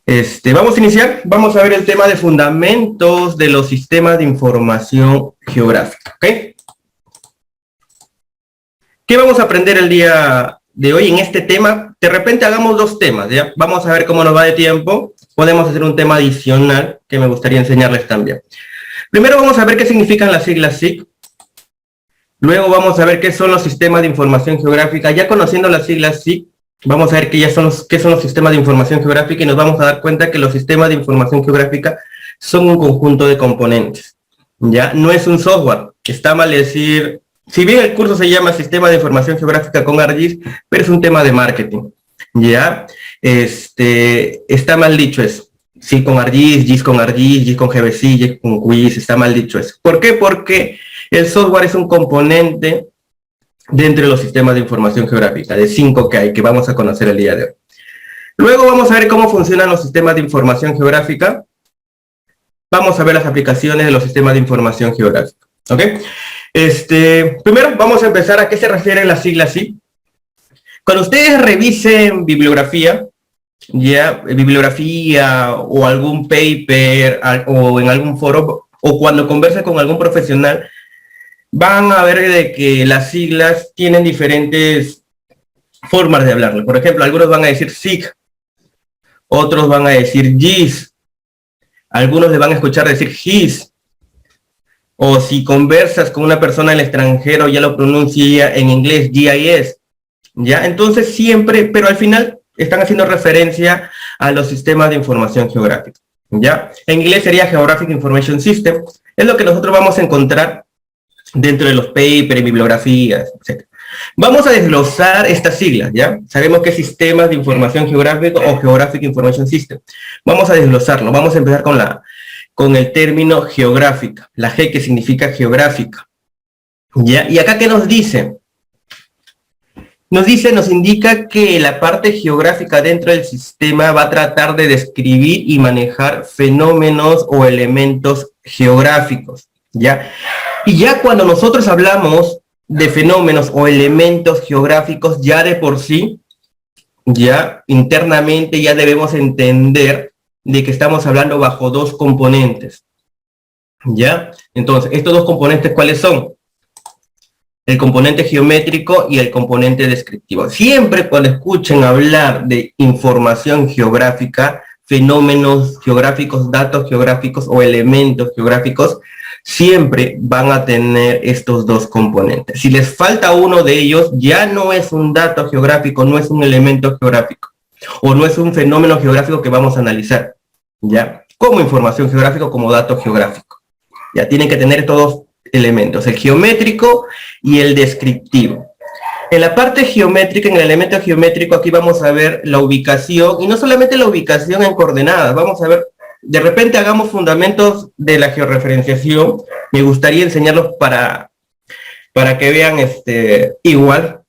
Vamos a iniciar, vamos a ver el tema de fundamentos de los sistemas de información geográfica, ¿ok? ¿Qué vamos a aprender el día de hoy en este tema? De repente hagamos dos temas, ¿ya? Vamos a ver cómo nos va de tiempo. Podemos hacer un tema adicional que me gustaría enseñarles también. Primero vamos a ver qué significan las siglas SIG. Luego vamos a ver qué son los sistemas de información geográfica. Ya conociendo las siglas SIG, vamos a ver qué son los sistemas de información geográfica y nos vamos a dar cuenta que los sistemas de información geográfica son un conjunto de componentes. Ya no es un software. Está mal decir, si bien el curso se llama Sistema de Información Geográfica con ArcGIS, pero es un tema de marketing. Ya está mal dicho eso. Sí con ArcGIS, GIS con ArcGIS, GIS con GBC, GIS con QGIS, está mal dicho eso. ¿Por qué? Porque el software es un componente dentro de los sistemas de información geográfica, de 5 que hay, que vamos a conocer el día de hoy. Luego vamos a ver cómo funcionan los sistemas de información geográfica. Vamos a ver las aplicaciones de los sistemas de información geográfica, ¿ok? Primero vamos a empezar a qué se refieren las siglas SIG. Cuando ustedes revisen bibliografía o algún paper o en algún foro, o cuando conversen con algún profesional, van a ver de que las siglas tienen diferentes formas de hablarlo. Por ejemplo, algunos van a decir SIG, otros van a decir GIS, algunos le van a escuchar decir GIS, o si conversas con una persona en el extranjero ya lo pronuncia en inglés, GIS, ¿ya? Entonces siempre, pero al final están haciendo referencia a los sistemas de información geográfica, ¿ya? En inglés sería Geographic Information System, es lo que nosotros vamos a encontrar dentro de los papers, bibliografías, etc. Vamos a desglosar estas siglas, ¿ya? Sabemos que es sistemas de información geográfica o Geographic Information System. Vamos a desglosarlo, vamos a empezar con el término geográfica, la G que significa geográfica, ¿ya? Y acá, ¿qué nos dice? Nos indica que la parte geográfica dentro del sistema va a tratar de describir y manejar fenómenos o elementos geográficos, ¿ya? Y ya cuando nosotros hablamos de fenómenos o elementos geográficos, ya de por sí, ya internamente ya debemos entender de que estamos hablando bajo dos componentes, ¿ya? Entonces, estos dos componentes, ¿cuáles son? El componente geométrico y el componente descriptivo. Siempre cuando escuchen hablar de información geográfica, fenómenos geográficos, datos geográficos o elementos geográficos, siempre van a tener estos dos componentes. Si les falta uno de ellos, ya no es un dato geográfico, no es un elemento geográfico, o no es un fenómeno geográfico que vamos a analizar, ¿ya? Como información geográfica, como dato geográfico. Ya tienen que tener todos elementos, el geométrico y el descriptivo. En la parte geométrica, en el elemento geométrico, aquí vamos a ver la ubicación, y no solamente la ubicación en coordenadas, vamos a ver, de repente hagamos fundamentos de la georreferenciación. Me gustaría enseñarlos para que vean igual,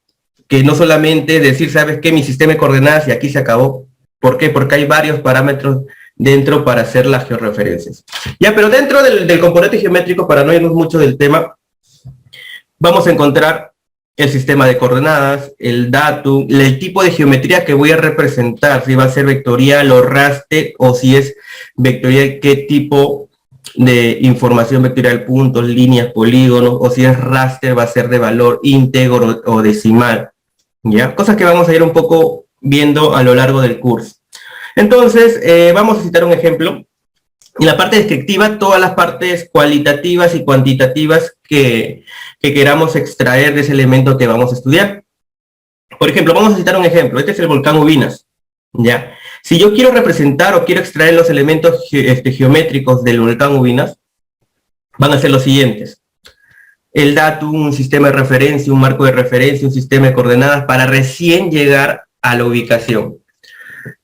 que no solamente decir, ¿sabes qué? Mi sistema de coordenadas y aquí se acabó. ¿Por qué? Porque hay varios parámetros dentro para hacer las georreferencias. Ya, pero dentro del componente geométrico, para no irnos mucho del tema, vamos a encontrar el sistema de coordenadas, el datum, el tipo de geometría que voy a representar, si va a ser vectorial o raster, o si es vectorial, qué tipo de información vectorial, puntos, líneas, polígonos, o si es raster, va a ser de valor íntegro o decimal, ¿ya? Cosas que vamos a ir un poco viendo a lo largo del curso. Entonces, vamos a citar un ejemplo. En la parte descriptiva, todas las partes cualitativas y cuantitativas que queramos extraer de ese elemento que vamos a estudiar. Por ejemplo, vamos a citar un ejemplo. Este es el volcán Ubinas, ¿ya? Si yo quiero representar o quiero extraer los elementos geométricos del volcán Ubinas, van a ser los siguientes. El datum, un sistema de referencia, un marco de referencia, un sistema de coordenadas, para recién llegar a la ubicación.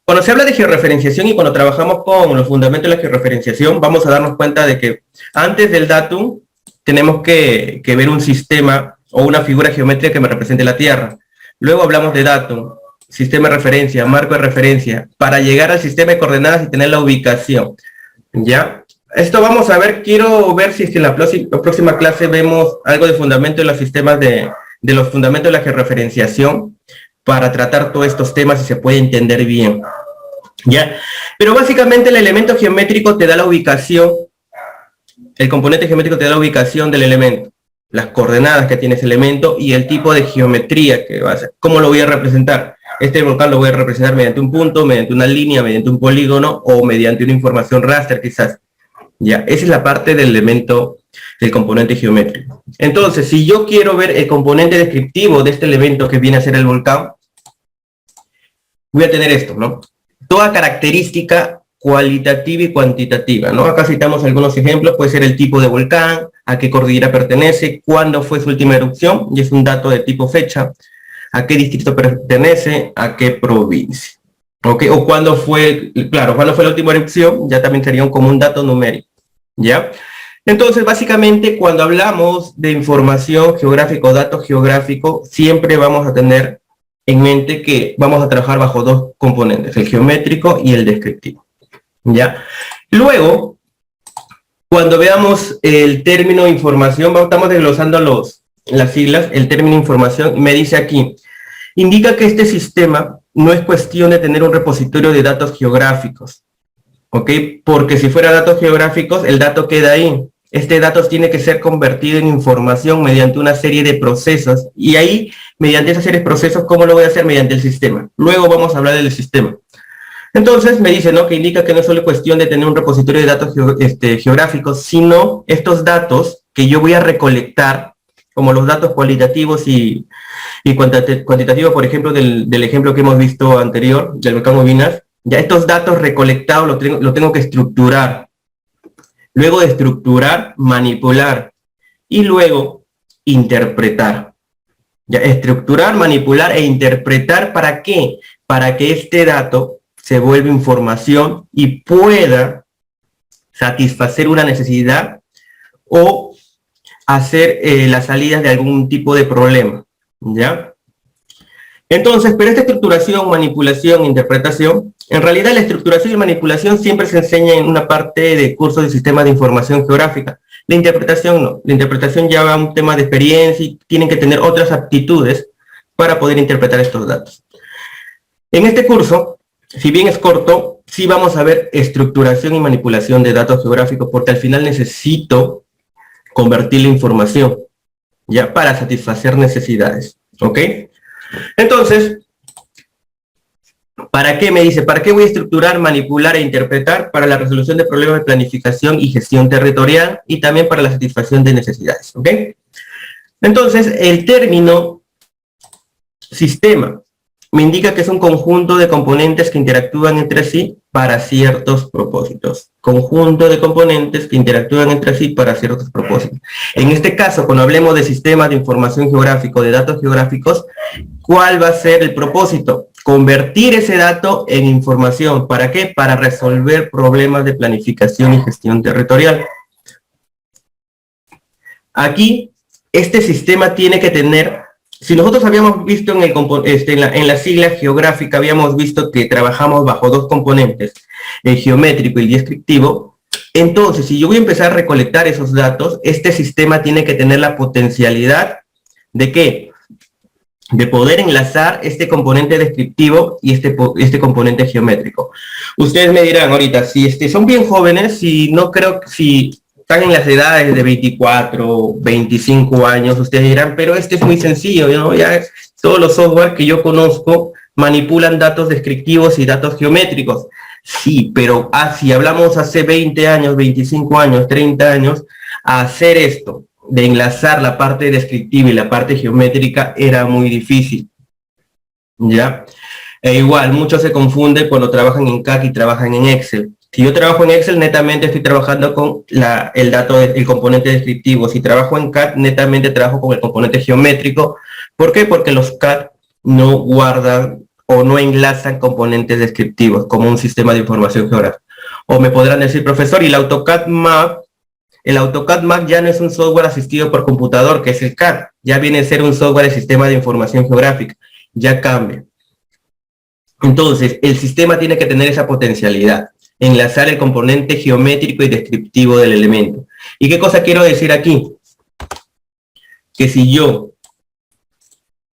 Cuando se habla de georreferenciación y cuando trabajamos con los fundamentos de la georreferenciación, vamos a darnos cuenta de que antes del datum tenemos que ver un sistema o una figura geométrica que me represente la Tierra. Luego hablamos de datum, sistema de referencia, marco de referencia, para llegar al sistema de coordenadas y tener la ubicación, ¿ya? Esto vamos a ver, quiero ver si es que en la próxima clase vemos algo de fundamento de los sistemas de los fundamentos de la georreferenciación, para tratar todos estos temas y se puede entender bien. ¿ya? Pero básicamente el elemento geométrico te da la ubicación, el componente geométrico te da la ubicación del elemento, las coordenadas que tiene ese elemento y el tipo de geometría que va a hacer. ¿Cómo lo voy a representar? Este volcán lo voy a representar mediante un punto, mediante una línea, mediante un polígono o mediante una información raster quizás. Ya, esa es la parte del elemento del componente geométrico. Entonces, si yo quiero ver el componente descriptivo de este elemento que viene a ser el volcán, voy a tener esto, ¿no? Toda característica cualitativa y cuantitativa, ¿no? Acá citamos algunos ejemplos, puede ser el tipo de volcán, a qué cordillera pertenece, cuándo fue su última erupción, y es un dato de tipo fecha, a qué distrito pertenece, a qué provincia. ¿Ok? O cuándo fue, claro, cuándo fue la última erupción, ya también sería como un dato numérico, ¿ya? Entonces, básicamente, cuando hablamos de información geográfica o datos geográficos, siempre vamos a tener en mente que vamos a trabajar bajo dos componentes, el geométrico y el descriptivo, ¿ya? Luego, cuando veamos el término información, estamos desglosando las siglas, el término información, me dice aquí, indica que este sistema no es cuestión de tener un repositorio de datos geográficos, ¿ok? Porque si fuera datos geográficos, el dato queda ahí. Este dato tiene que ser convertido en información mediante una serie de procesos, y ahí, mediante esa serie de procesos, ¿cómo lo voy a hacer? Mediante el sistema. Luego vamos a hablar del sistema. Entonces me dice, ¿no?, que indica que no es solo cuestión de tener un repositorio de datos geográficos, sino estos datos que yo voy a recolectar, como los datos cualitativos y cuantitativos, por ejemplo, del ejemplo que hemos visto anterior, del volcán Ubinas, ya estos datos recolectados lo tengo que estructurar. Luego de estructurar, manipular y luego interpretar. Ya, estructurar, manipular e interpretar, ¿para qué? Para que este dato se vuelva información y pueda satisfacer una necesidad o hacer las salidas de algún tipo de problema, ¿ya? Entonces, pero esta estructuración, manipulación, interpretación, en realidad la estructuración y manipulación siempre se enseña en una parte de cursos de sistemas de información geográfica. La interpretación no. La interpretación ya va a un tema de experiencia y tienen que tener otras aptitudes para poder interpretar estos datos. En este curso, si bien es corto, sí vamos a ver estructuración y manipulación de datos geográficos, porque al final necesito convertir la información, ya, para satisfacer necesidades, ¿ok? Entonces, ¿para qué? Me dice, ¿para qué voy a estructurar, manipular e interpretar? Para la resolución de problemas de planificación y gestión territorial y también para la satisfacción de necesidades, ¿ok? Entonces, el término sistema me indica que es un conjunto de componentes que interactúan entre sí para ciertos propósitos. Conjunto de componentes que interactúan entre sí para ciertos propósitos. En este caso, cuando hablemos de sistemas de información geográfico, de datos geográficos, ¿cuál va a ser el propósito? Convertir ese dato en información. ¿Para qué? Para resolver problemas de planificación y gestión territorial. Aquí, este sistema tiene que tener, si nosotros habíamos visto en la sigla geográfica, habíamos visto que trabajamos bajo dos componentes, el geométrico y el descriptivo. Entonces, si yo voy a empezar a recolectar esos datos, este sistema tiene que tener la potencialidad ¿de qué? De poder enlazar este componente descriptivo y este componente geométrico. Ustedes me dirán ahorita, si son bien jóvenes, si no creo, si están en las edades de 24, 25 años, ustedes dirán, pero este es muy sencillo, ¿no? Ya todos los software que yo conozco manipulan datos descriptivos y datos geométricos. Sí, pero si hablamos hace 20 años, 25 años, 30 años, hacer esto, de enlazar la parte descriptiva y la parte geométrica, era muy difícil, ¿ya? E igual, muchos se confunden cuando trabajan en CAD y trabajan en Excel. Si yo trabajo en Excel, netamente estoy trabajando con el componente descriptivo. Si trabajo en CAD, netamente trabajo con el componente geométrico. ¿Por qué? Porque los CAD no guardan o no enlazan componentes descriptivos como un sistema de información geográfica. O me podrán decir, profesor, ¿y el AutoCAD Map? El AutoCAD Map ya no es un software asistido por computador, que es el CAD. Ya viene a ser un software de sistema de información geográfica. Ya cambia. Entonces, el sistema tiene que tener esa potencialidad, enlazar el componente geométrico y descriptivo del elemento. ¿Y qué cosa quiero decir aquí? Que si yo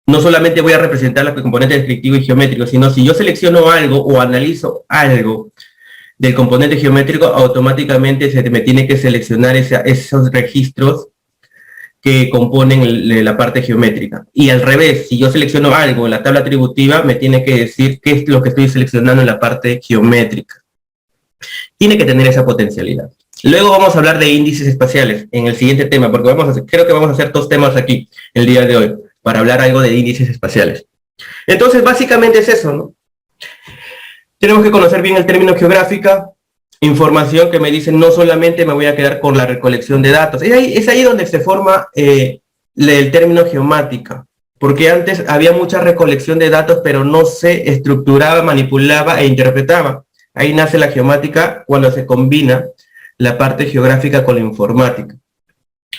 no solamente voy a representar los componentes descriptivo y geométrico, sino si yo selecciono algo o analizo algo del componente geométrico, automáticamente se me tiene que seleccionar esos registros que componen la parte geométrica. Y al revés, si yo selecciono algo en la tabla atributiva, me tiene que decir qué es lo que estoy seleccionando en la parte geométrica. Tiene que tener esa potencialidad. Luego vamos a hablar de índices espaciales en el siguiente tema, porque creo que vamos a hacer 2 temas aquí el día de hoy, para hablar algo de índices espaciales. Entonces, básicamente es eso, ¿no? Tenemos que conocer bien el término geográfica, información que me dice no solamente me voy a quedar con la recolección de datos. Es ahí donde se forma el término geomática, porque antes había mucha recolección de datos, pero no se estructuraba, manipulaba e interpretaba. Ahí nace la geomática cuando se combina la parte geográfica con la informática.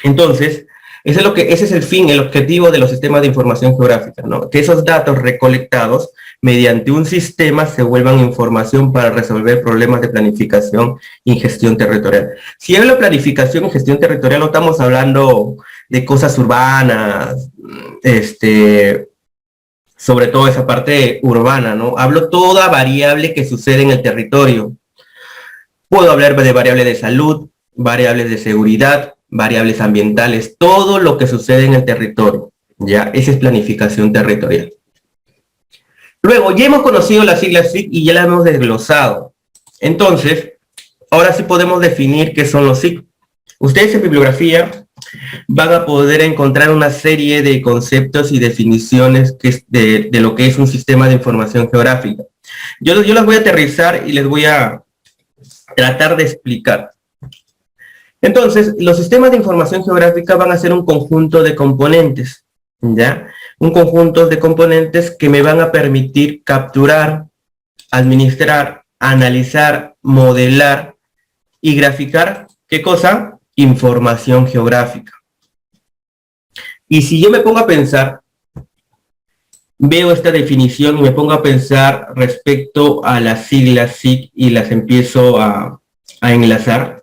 Entonces, ese es el fin, el objetivo de los sistemas de información geográfica, ¿no? Que esos datos recolectados mediante un sistema se vuelvan información para resolver problemas de planificación y gestión territorial. Si hablo de planificación y gestión territorial, no estamos hablando de cosas urbanas, sobre todo esa parte urbana, ¿no? Hablo toda variable que sucede en el territorio. Puedo hablar de variables de salud, variables de seguridad, variables ambientales, todo lo que sucede en el territorio, ¿ya? Esa es planificación territorial. Luego, ya hemos conocido las siglas SIG y ya las hemos desglosado. Entonces, ahora sí podemos definir qué son los SIG. Ustedes en bibliografía van a poder encontrar una serie de conceptos y definiciones de lo que es un sistema de información geográfica. Yo las voy a aterrizar y les voy a tratar de explicar. Entonces, los sistemas de información geográfica van a ser un conjunto de componentes, ¿ya? Un conjunto de componentes que me van a permitir capturar, administrar, analizar, modelar y graficar, ¿qué cosa? Información geográfica. Y si yo me pongo a pensar, veo esta definición y me pongo a pensar respecto a las siglas SIG y las empiezo a enlazar.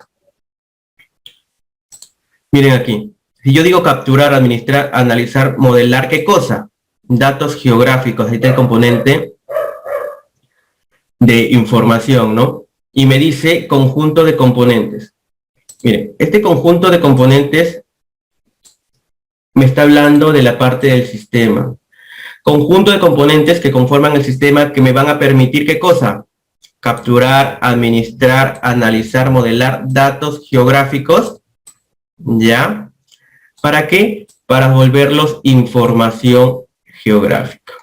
Miren aquí. Si yo digo capturar, administrar, analizar, modelar, ¿qué cosa? Datos geográficos. Ahí está el componente de información, ¿no? Y me dice conjunto de componentes. Miren, este conjunto de componentes me está hablando de la parte del sistema. Conjunto de componentes que conforman el sistema que me van a permitir, ¿qué cosa? Capturar, administrar, analizar, modelar datos geográficos, ¿ya? ¿Para qué? Para volverlos información geográfica.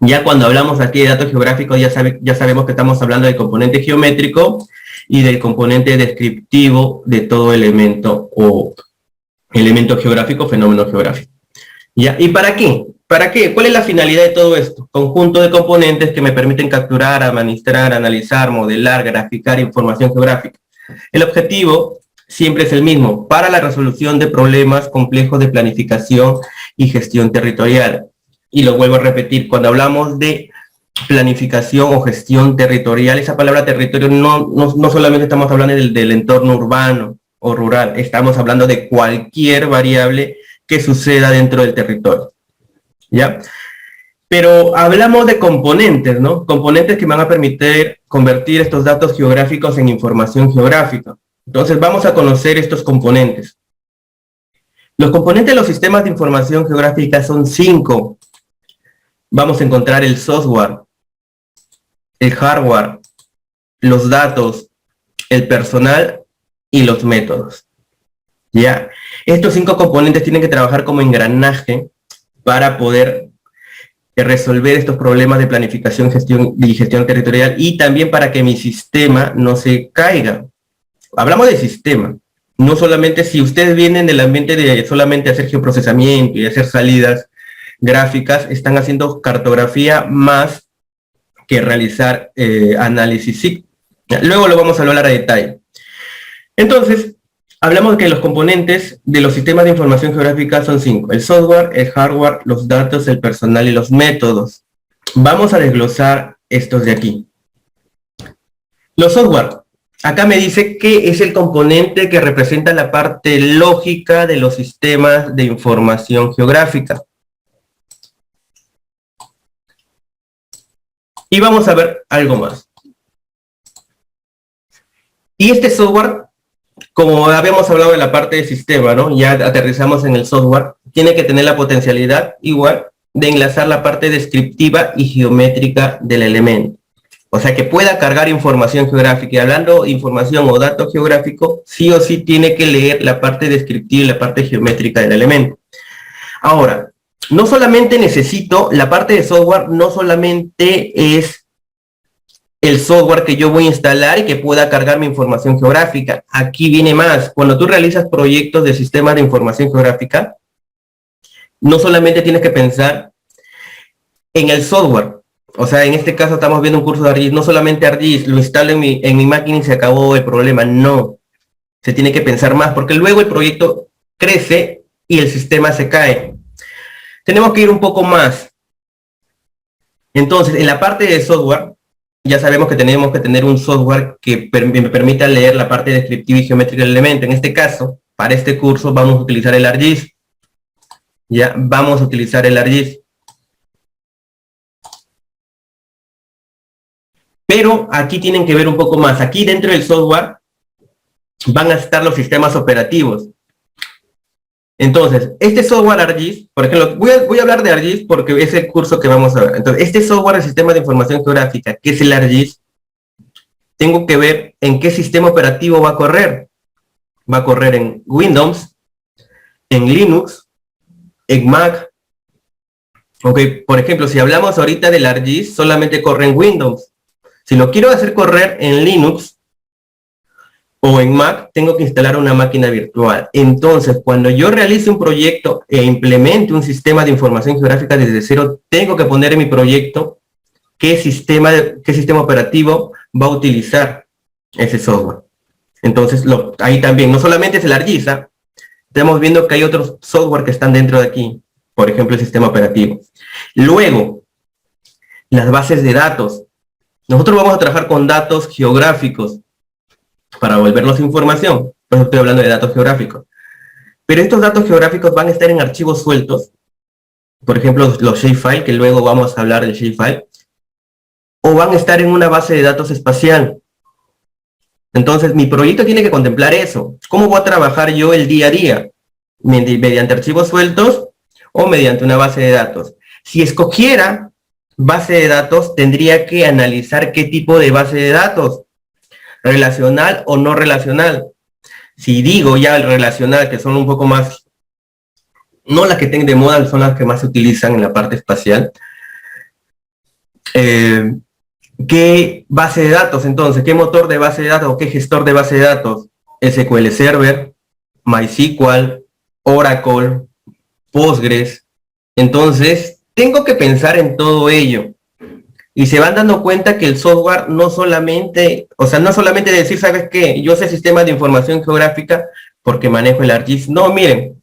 Ya cuando hablamos aquí de datos geográficos, ya sabemos que estamos hablando del componente geométrico y del componente descriptivo de todo elemento o elemento geográfico, fenómeno geográfico. ¿Ya? ¿Y para qué? ¿Para qué? ¿Cuál es la finalidad de todo esto? Conjunto de componentes que me permiten capturar, administrar, analizar, modelar, graficar información geográfica. El objetivo siempre es el mismo, para la resolución de problemas complejos de planificación y gestión territorial. Y lo vuelvo a repetir, cuando hablamos de planificación o gestión territorial, esa palabra territorio no solamente estamos hablando del entorno urbano o rural, estamos hablando de cualquier variable que suceda dentro del territorio, ¿ya? Pero hablamos de componentes, ¿no? Componentes que van a permitir convertir estos datos geográficos en información geográfica. Entonces vamos a conocer estos componentes. Los componentes de los sistemas de información geográfica son 5. Vamos a encontrar el software, el hardware, los datos, el personal y los métodos. ¿Ya? Estos 5 componentes tienen que trabajar como engranaje para poder resolver estos problemas de planificación y gestión territorial y también para que mi sistema no se caiga. Hablamos de sistema, no solamente si ustedes vienen del ambiente de solamente hacer geoprocesamiento y hacer salidas gráficas, están haciendo cartografía más que realizar análisis SIG. Luego lo vamos a hablar a detalle. Entonces, hablamos de que los componentes de los sistemas de información geográfica son 5. El software, el hardware, los datos, el personal y los métodos. Vamos a desglosar estos de aquí. Los software. Acá me dice que es el componente que representa la parte lógica de los sistemas de información geográfica. Y vamos a ver algo más. Y este software, como habíamos hablado de la parte de sistema, ¿no? Ya aterrizamos en el software, tiene que tener la potencialidad igual de enlazar la parte descriptiva y geométrica del elemento. O sea, que pueda cargar información geográfica. Y hablando de información o dato geográfico, sí o sí tiene que leer la parte descriptiva y la parte geométrica del elemento. Ahora, no solamente necesito, la parte de software no solamente es el software que yo voy a instalar y que pueda cargar mi información geográfica. Aquí viene más. Cuando tú realizas proyectos de sistemas de información geográfica, no solamente tienes que pensar en el software. O sea, en este caso estamos viendo un curso de ArcGIS, no solamente ArcGIS, lo instalo en mi máquina y se acabó el problema. No, se tiene que pensar más, porque luego el proyecto crece y el sistema se cae. Tenemos que ir un poco más. Entonces, en la parte de software, ya sabemos que tenemos que tener un software que me permita leer la parte descriptiva y geométrica del elemento. En este caso, para este curso vamos a utilizar el ArcGIS. Ya, vamos a utilizar el ArcGIS. Pero aquí tienen que ver un poco más. Aquí dentro del software van a estar los sistemas operativos. Entonces, este software ArcGIS, por ejemplo, voy a hablar de ArcGIS porque es el curso que vamos a ver. Entonces, este software de sistema de información geográfica, que es el ArcGIS, tengo que ver en qué sistema operativo va a correr. Va a correr en Windows, en Linux, en Mac. Ok, por ejemplo, si hablamos ahorita del ArcGIS, solamente corre en Windows. Si lo quiero hacer correr en Linux o en Mac, tengo que instalar una máquina virtual. Entonces, cuando yo realice un proyecto e implemente un sistema de información geográfica desde cero, tengo que poner en mi proyecto qué sistema operativo va a utilizar ese software. Entonces, ahí también, no solamente es el ArcGIS, estamos viendo que hay otros software que están dentro de aquí, por ejemplo, el sistema operativo. Luego, las bases de datos. Nosotros vamos a trabajar con datos geográficos para volverlos información. Por eso estoy hablando de datos geográficos. Pero estos datos geográficos van a estar en archivos sueltos. Por ejemplo, los shapefile, que luego vamos a hablar del shapefile. O van a estar en una base de datos espacial. Entonces, mi proyecto tiene que contemplar eso. ¿Cómo voy a trabajar yo el día a día? ¿Mediante archivos sueltos o mediante una base de datos? Si escogiera base de datos, tendría que analizar qué tipo de base de datos, relacional o no relacional. Si digo ya el relacional, que son un poco más, no las que tengan de moda, son las que más se utilizan en la parte espacial. ¿Qué base de datos entonces? ¿Qué motor de base de datos o qué gestor de base de datos? SQL Server, MySQL, Oracle, Postgres. Entonces, tengo que pensar en todo ello. Y se van dando cuenta que el software no solamente, no solamente decir, ¿sabes qué? Yo sé sistemas de información geográfica porque manejo el ArcGIS. No, miren,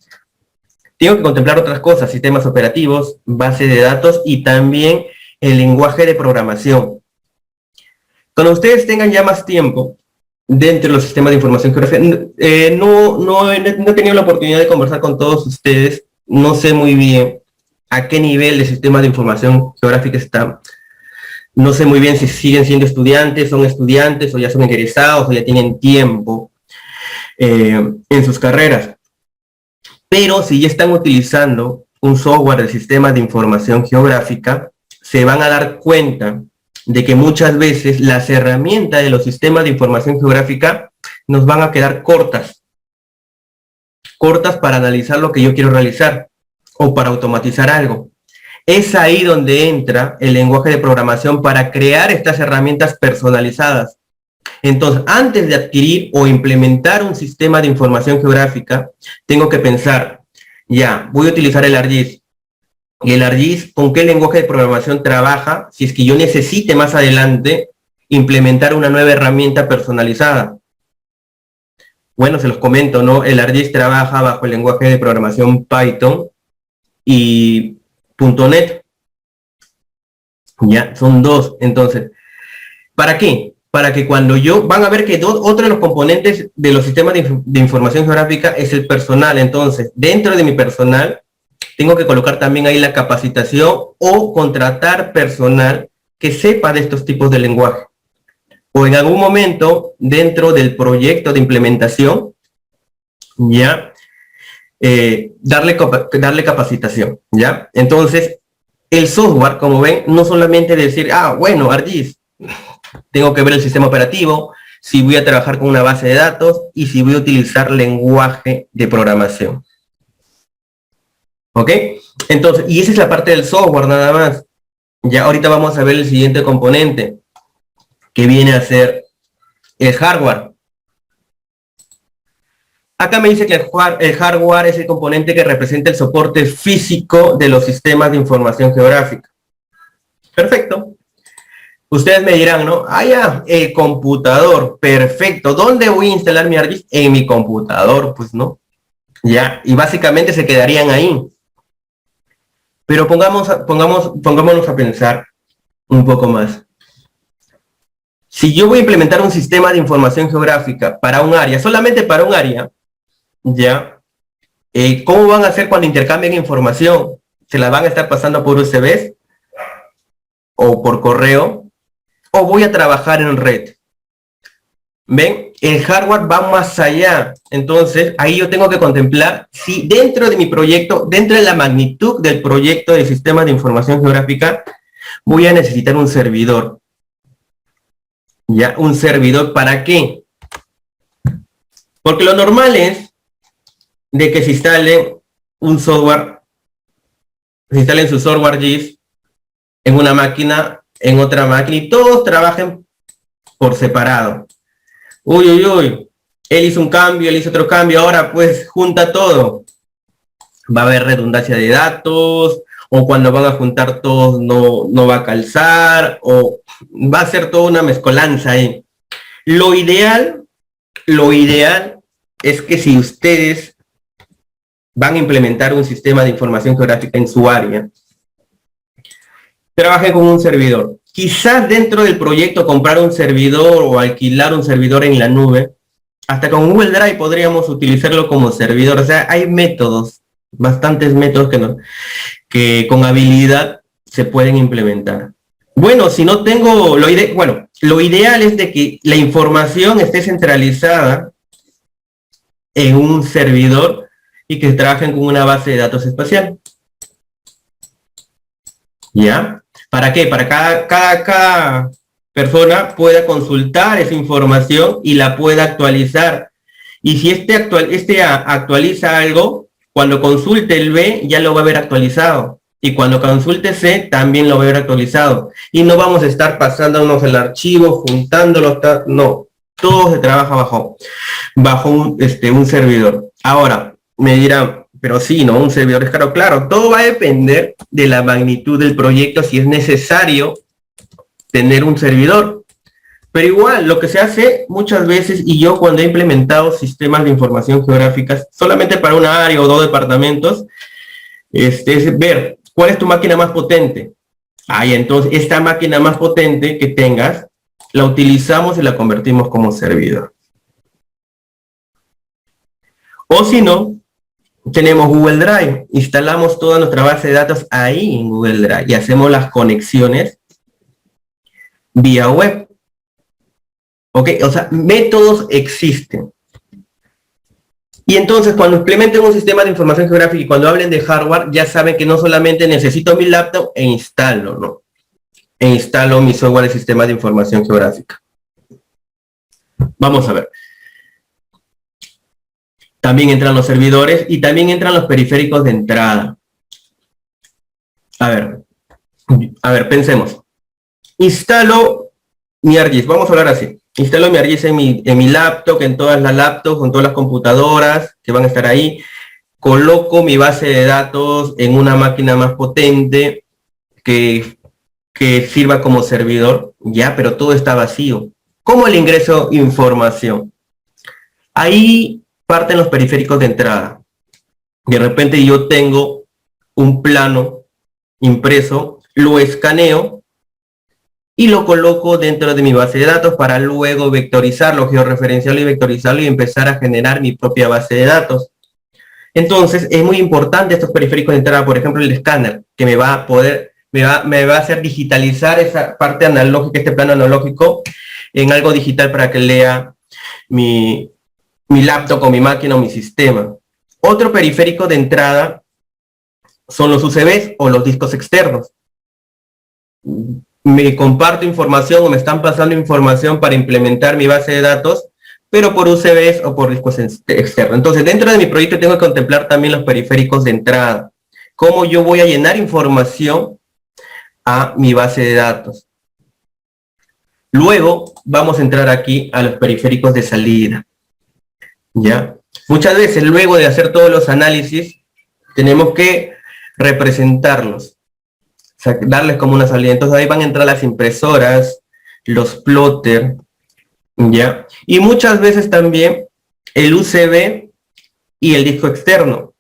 tengo que contemplar otras cosas, sistemas operativos, base de datos y también el lenguaje de programación. Cuando ustedes tengan ya más tiempo dentro de los sistemas de información geográfica, no he tenido la oportunidad de conversar con todos ustedes, no sé muy bien a qué nivel de sistema de información geográfica están. No sé muy bien si siguen siendo estudiantes, son estudiantes o ya son egresados o ya tienen tiempo en sus carreras. Pero si ya están utilizando un software de sistemas de información geográfica, se van a dar cuenta de que muchas veces las herramientas de los sistemas de información geográfica nos van a quedar cortas para analizar lo que yo quiero realizar o para automatizar algo. Es ahí donde entra el lenguaje de programación para crear estas herramientas personalizadas. Entonces, antes de adquirir o implementar un sistema de información geográfica, tengo que pensar, ya, voy a utilizar el ArcGIS. Y el ArcGIS, ¿con qué lenguaje de programación trabaja si es que yo necesite más adelante implementar una nueva herramienta personalizada? Bueno, se los comento, ¿no? El ArcGIS trabaja bajo el lenguaje de programación Python y .NET. Ya, son dos. Entonces, ¿para qué? Para que cuando van a ver que otro de los componentes de los sistemas de información geográfica es el personal. Entonces, dentro de mi personal, tengo que colocar también ahí la capacitación o contratar personal que sepa de estos tipos de lenguaje. O en algún momento, dentro del proyecto de implementación, ya, darle capacitación, ¿ya? Entonces, el software, como ven, no solamente decir, bueno, ArcGIS, tengo que ver el sistema operativo, si voy a trabajar con una base de datos y si voy a utilizar lenguaje de programación. ¿Ok? Entonces, y esa es la parte del software nada más. Ya ahorita vamos a ver el siguiente componente, que viene a ser el hardware. Acá me dice que el hardware es el componente que representa el soporte físico de los sistemas de información geográfica. Perfecto. Ustedes me dirán, ¿no? Ya, el computador, perfecto. ¿Dónde voy a instalar mi ArcGIS? En mi computador, pues no. Ya, y básicamente se quedarían ahí. Pero pongámonos a pensar un poco más. Si yo voy a implementar un sistema de información geográfica para un área, solamente para un área, ya, ¿cómo van a hacer cuando intercambien información? ¿Se la van a estar pasando por USB o por correo? ¿O voy a trabajar en red? ¿Ven? El hardware va más allá. Entonces, ahí yo tengo que contemplar si dentro de mi proyecto, dentro de la magnitud del proyecto de sistema de información geográfica, voy a necesitar un servidor. ¿Ya? ¿Un servidor para qué? Porque lo normal es de que se instale un software, se instalen su software GIS en una máquina, en otra máquina, y todos trabajen por separado. Uy, él hizo un cambio, él hizo otro cambio, ahora pues junta todo. Va a haber redundancia de datos, o cuando van a juntar todos no va a calzar, o va a ser toda una mezcolanza ahí. Lo ideal es que si ustedes van a implementar un sistema de información geográfica en su área, trabajen con un servidor. Quizás dentro del proyecto comprar un servidor o alquilar un servidor en la nube. Hasta con Google Drive podríamos utilizarlo como servidor. O sea, hay métodos, bastantes métodos que con habilidad se pueden implementar. Bueno, si no tengo, lo ideal es de que la información esté centralizada en un servidor y que trabajen con una base de datos espacial. ¿Ya? ¿Para qué? Para cada persona pueda consultar esa información y la pueda actualizar. Y si actualiza algo, cuando consulte el B ya lo va a ver actualizado. Y cuando consulte C también lo va a ver actualizado. Y no vamos a estar pasándonos el archivo, juntándolo, no. Todo se trabaja bajo un servidor. Ahora, me dirán, pero sí, ¿no? Un servidor es caro. Claro, todo va a depender de la magnitud del proyecto, si es necesario tener un servidor. Pero igual, lo que se hace muchas veces, y yo cuando he implementado sistemas de información geográfica, solamente para una área o dos departamentos, es ver cuál es tu máquina más potente. Entonces, esta máquina más potente que tengas, la utilizamos y la convertimos como servidor. O si no, tenemos Google Drive, instalamos toda nuestra base de datos ahí en Google Drive y hacemos las conexiones vía web. Ok, o sea, métodos existen. Y entonces cuando implementen un sistema de información geográfica y cuando hablen de hardware, ya saben que no solamente necesito mi laptop e instalo, ¿no? E instalo mi software de sistema de información geográfica. Vamos a ver. También entran los servidores y también entran los periféricos de entrada. A ver, pensemos. Instalo mi ArcGIS, vamos a hablar así. Instalo mi ArcGIS en mi laptop, en todas las laptops, en todas las computadoras que van a estar ahí. Coloco mi base de datos en una máquina más potente que sirva como servidor. Ya, pero todo está vacío. ¿Cómo le ingreso información? Ahí parten los periféricos de entrada. De repente yo tengo un plano impreso, lo escaneo y lo coloco dentro de mi base de datos para luego vectorizarlo, georreferenciarlo y vectorizarlo y empezar a generar mi propia base de datos. Entonces es muy importante estos periféricos de entrada, por ejemplo el escáner, que me va a poder me va a hacer digitalizar esa parte analógica, este plano analógico, en algo digital para que lea mi laptop o mi máquina o mi sistema. Otro periférico de entrada son los UCBs o los discos externos. Me comparto información o me están pasando información para implementar mi base de datos, pero por UCBs o por discos externos. Entonces, dentro de mi proyecto tengo que contemplar también los periféricos de entrada. Cómo yo voy a llenar información a mi base de datos. Luego, vamos a entrar aquí a los periféricos de salida. ¿Ya? Muchas veces, luego de hacer todos los análisis, tenemos que representarlos, o sea, darles como una salida. Entonces ahí van a entrar las impresoras, los plotter, ¿ya? Y muchas veces también el UCB y el disco externo.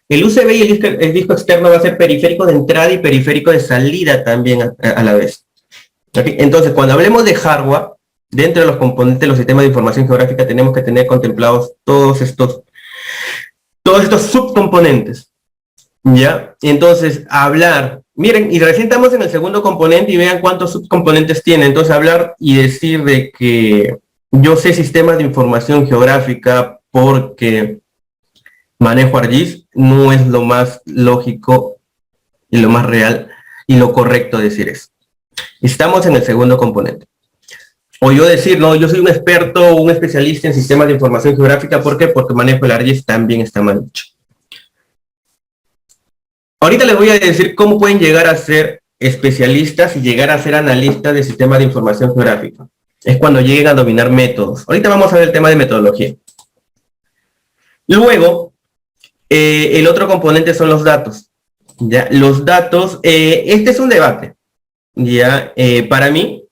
El UCB y el disco externo va a ser periférico de entrada y periférico de salida también a la vez. ¿Okay? Entonces, cuando hablemos de hardware, dentro de los componentes de los sistemas de información geográfica tenemos que tener contemplados todos estos subcomponentes. ¿Ya? Entonces, hablar, miren, y recién estamos en el segundo componente y vean cuántos subcomponentes tiene. Entonces, hablar y decir de que yo sé sistemas de información geográfica porque manejo ArcGIS no es lo más lógico y lo más real y lo correcto decir eso. Estamos en el segundo componente. O yo decir, no, yo soy un experto, un especialista en sistemas de información geográfica, ¿por qué? Porque manejo el ArcGIS, también está mal dicho. Ahorita les voy a decir cómo pueden llegar a ser especialistas y llegar a ser analistas de sistemas de información geográfica. Es cuando lleguen a dominar métodos. Ahorita vamos a ver el tema de metodología. Luego, el otro componente son los datos. ¿Ya? Los datos, este es un debate. ¿Ya? Para mí,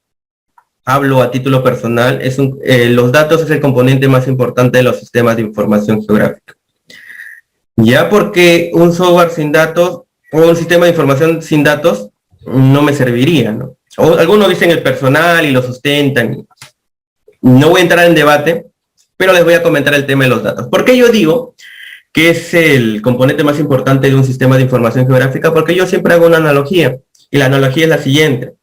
hablo a título personal, los datos es el componente más importante de los sistemas de información geográfica. Ya, porque un software sin datos o un sistema de información sin datos no me serviría, ¿no? O algunos dicen el personal y lo sustentan. No voy a entrar en debate, pero les voy a comentar el tema de los datos. ¿Por qué yo digo que es el componente más importante de un sistema de información geográfica? Porque yo siempre hago una analogía, y la analogía es la siguiente.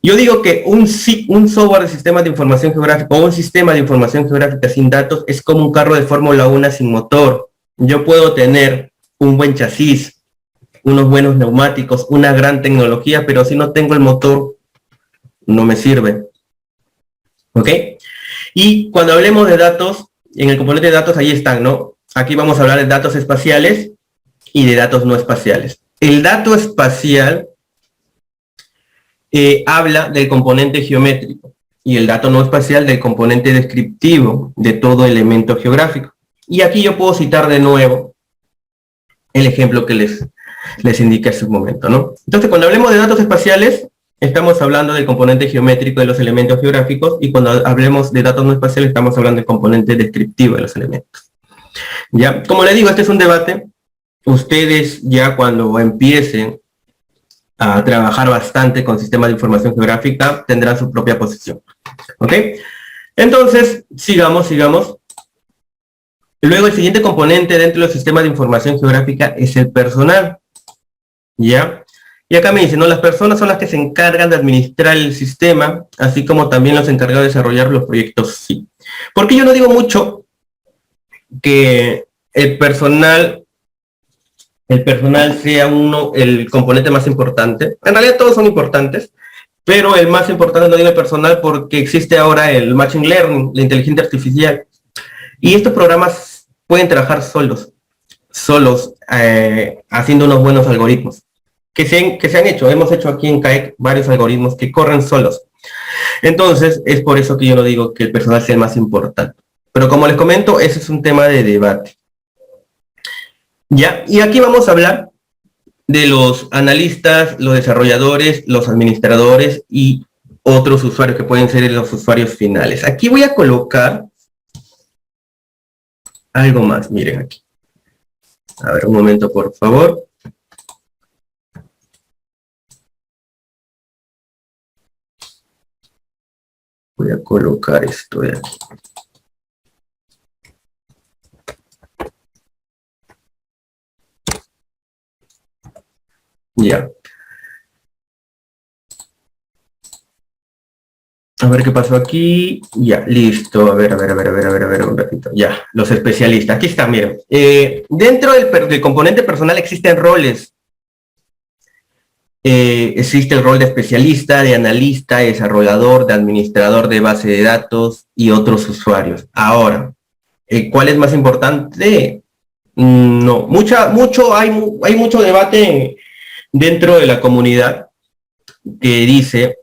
Yo digo que un software de sistemas de información geográfica o un sistema de información geográfica sin datos es como un carro de Fórmula 1 sin motor. Yo puedo tener un buen chasis, unos buenos neumáticos, una gran tecnología, pero si no tengo el motor, no me sirve. ¿Ok? Y cuando hablemos de datos, en el componente de datos, ahí están, ¿no? Aquí vamos a hablar de datos espaciales y de datos no espaciales. El dato espacial habla del componente geométrico y el dato no espacial del componente descriptivo de todo elemento geográfico. Y aquí yo puedo citar de nuevo el ejemplo que les indiqué hace un momento, ¿no? Entonces, cuando hablemos de datos espaciales, estamos hablando del componente geométrico de los elementos geográficos, y cuando hablemos de datos no espaciales, estamos hablando del componente descriptivo de los elementos. Ya, como les digo, este es un debate. Ustedes ya cuando empiecen a trabajar bastante con sistemas de información geográfica, tendrán su propia posición. ¿Ok? Entonces, sigamos. Luego, el siguiente componente dentro del sistema de información geográfica es el personal. ¿Ya? Y acá me dicen, ¿no? Las personas son las que se encargan de administrar el sistema, así como también los encargados de desarrollar los proyectos. Sí. Porque yo no digo mucho que el personal sea el componente más importante. En realidad todos son importantes, pero el más importante no digo el personal porque existe ahora el Machine Learning, la inteligencia artificial. Y estos programas pueden trabajar solos, haciendo unos buenos algoritmos. Que se han hecho, hemos hecho aquí en CAEC varios algoritmos que corren solos. Entonces, es por eso que yo no digo que el personal sea el más importante. Pero como les comento, ese es un tema de debate. Ya, y aquí vamos a hablar de los analistas, los desarrolladores, los administradores y otros usuarios que pueden ser los usuarios finales. Aquí voy a colocar algo más, miren aquí. A ver, un momento, por favor. Voy a colocar esto de aquí. Ya. A ver qué pasó aquí. Ya, listo. A ver, un ratito. Ya, los especialistas. Aquí está, miren. Dentro del componente personal existen roles. Existe el rol de especialista, de analista, de desarrollador, de administrador de base de datos y otros usuarios. Ahora, ¿cuál es más importante? No, hay mucho debate dentro de la comunidad que dice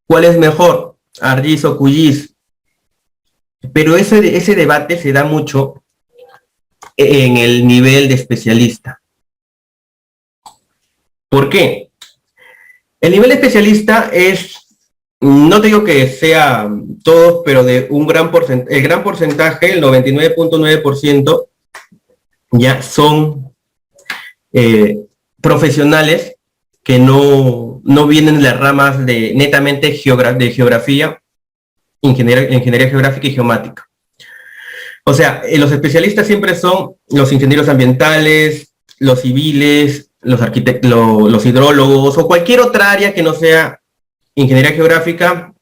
¿cuál es mejor, ArcGIS o QGIS? Pero ese debate se da mucho en el nivel de especialista. ¿Por qué? El nivel de especialista es, no te digo que sea todos, pero de un gran porcentaje, el gran porcentaje, el 99.9%, ya son profesionales que no vienen de las ramas de netamente de geografía, ingeniería geográfica y geomática. O sea, los especialistas siempre son los ingenieros ambientales, los civiles, los arquitectos, los hidrólogos o cualquier otra área que no sea ingeniería geográfica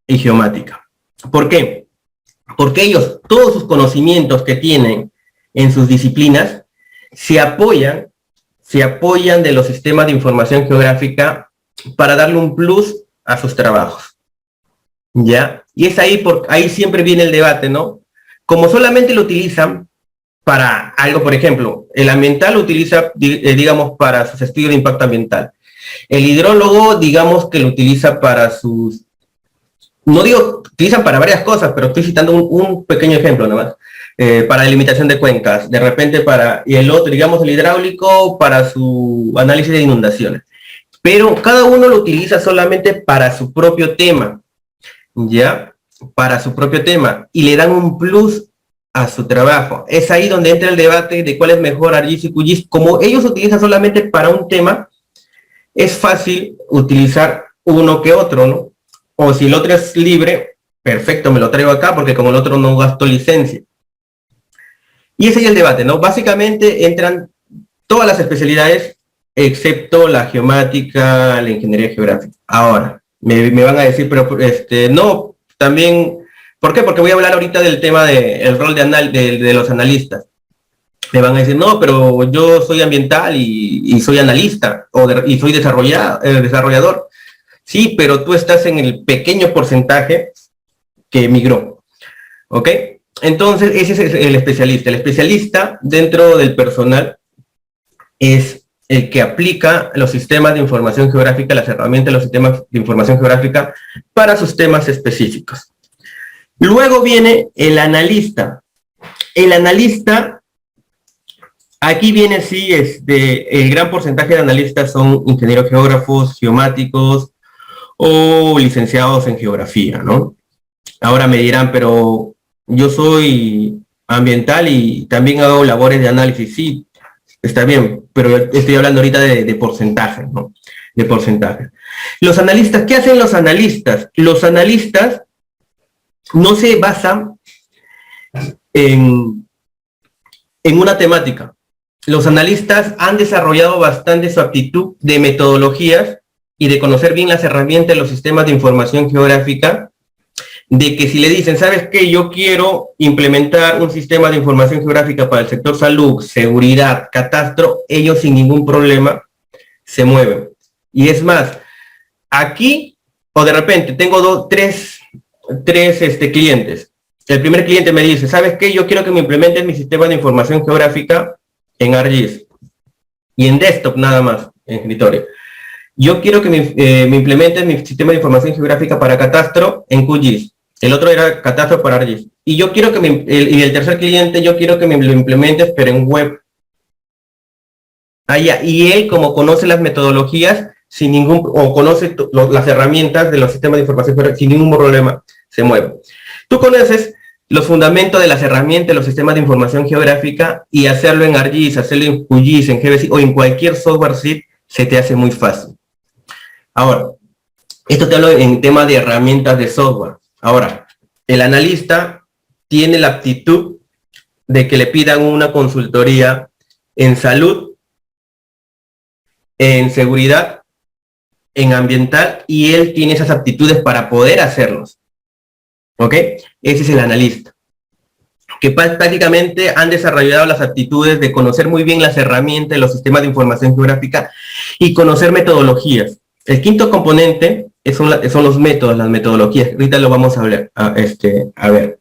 y geomática. ¿Por qué? Porque ellos, todos sus conocimientos que tienen en sus disciplinas, se apoyan de los sistemas de información geográfica para darle un plus a sus trabajos. ¿Ya? Y es ahí siempre viene el debate, ¿no? Como solamente lo utilizan para algo, por ejemplo, el ambiental lo utiliza, digamos, para sus estudios de impacto ambiental. El hidrólogo, digamos, que lo utiliza para sus... No digo, utilizan para varias cosas, pero estoy citando un pequeño ejemplo nomás. Para delimitación de cuencas, de repente y el otro, digamos, el hidráulico para su análisis de inundaciones. Pero cada uno lo utiliza solamente para su propio tema, ¿ya? Para su propio tema, y le dan un plus a su trabajo. Es ahí donde entra el debate de cuál es mejor ArcGIS y QGIS. Como ellos utilizan solamente para un tema, es fácil utilizar uno que otro, ¿no? O si el otro es libre, perfecto, me lo traigo acá porque como el otro no gasto licencia. Y ese es el debate, ¿no? Básicamente entran todas las especialidades excepto la geomática, la ingeniería geográfica. Ahora, me van a decir, pero no, también, ¿por qué? Porque voy a hablar ahorita del tema del rol de los analistas. Me van a decir, no, pero yo soy ambiental y soy analista y soy desarrollador. Sí, pero tú estás en el pequeño porcentaje que migró. ¿Ok? Entonces, ese es el especialista. El especialista dentro del personal es el que aplica los sistemas de información geográfica, las herramientas de los sistemas de información geográfica para sus temas específicos. Luego viene el analista. El analista, aquí viene sí, el gran porcentaje de analistas son ingenieros geógrafos, geomáticos o licenciados en geografía, ¿no? Ahora me dirán, pero yo soy ambiental y también hago labores de análisis. Sí, está bien, pero estoy hablando ahorita de porcentajes, ¿no? De porcentajes. Los analistas, ¿qué hacen los analistas? Los analistas no se basan en una temática. Los analistas han desarrollado bastante su aptitud de metodologías y de conocer bien las herramientas de los sistemas de información geográfica, de que si le dicen, ¿sabes qué? Yo quiero implementar un sistema de información geográfica para el sector salud, seguridad, catastro, ellos sin ningún problema se mueven. Y es más, aquí, o de repente, tengo tres clientes. El primer cliente me dice, ¿sabes qué? Yo quiero que me implementes mi sistema de información geográfica en ArcGIS y en desktop nada más, en escritorio. Yo quiero que me implementes mi sistema de información geográfica para catastro en QGIS. El otro era catastro para ArcGIS. Y yo quiero que y el tercer cliente, yo quiero que me lo implementes, pero en web. Allá. Y él, como conoce las metodologías, conoce las herramientas de los sistemas de información geográfica, sin ningún problema, se mueve. Tú conoces los fundamentos de las herramientas de los sistemas de información geográfica y hacerlo en ArcGIS, hacerlo en QGIS, en GBC o en cualquier software suite, se te hace muy fácil. Ahora, esto te hablo en tema de herramientas de software. Ahora, el analista tiene la aptitud de que le pidan una consultoría en salud, en seguridad, en ambiental, y él tiene esas aptitudes para poder hacerlos. ¿Ok? Ese es el analista, que prácticamente han desarrollado las aptitudes de conocer muy bien las herramientas, los sistemas de información geográfica y conocer metodologías. El quinto componente son los métodos, las metodologías. Ahorita lo vamos a hablar, a ver.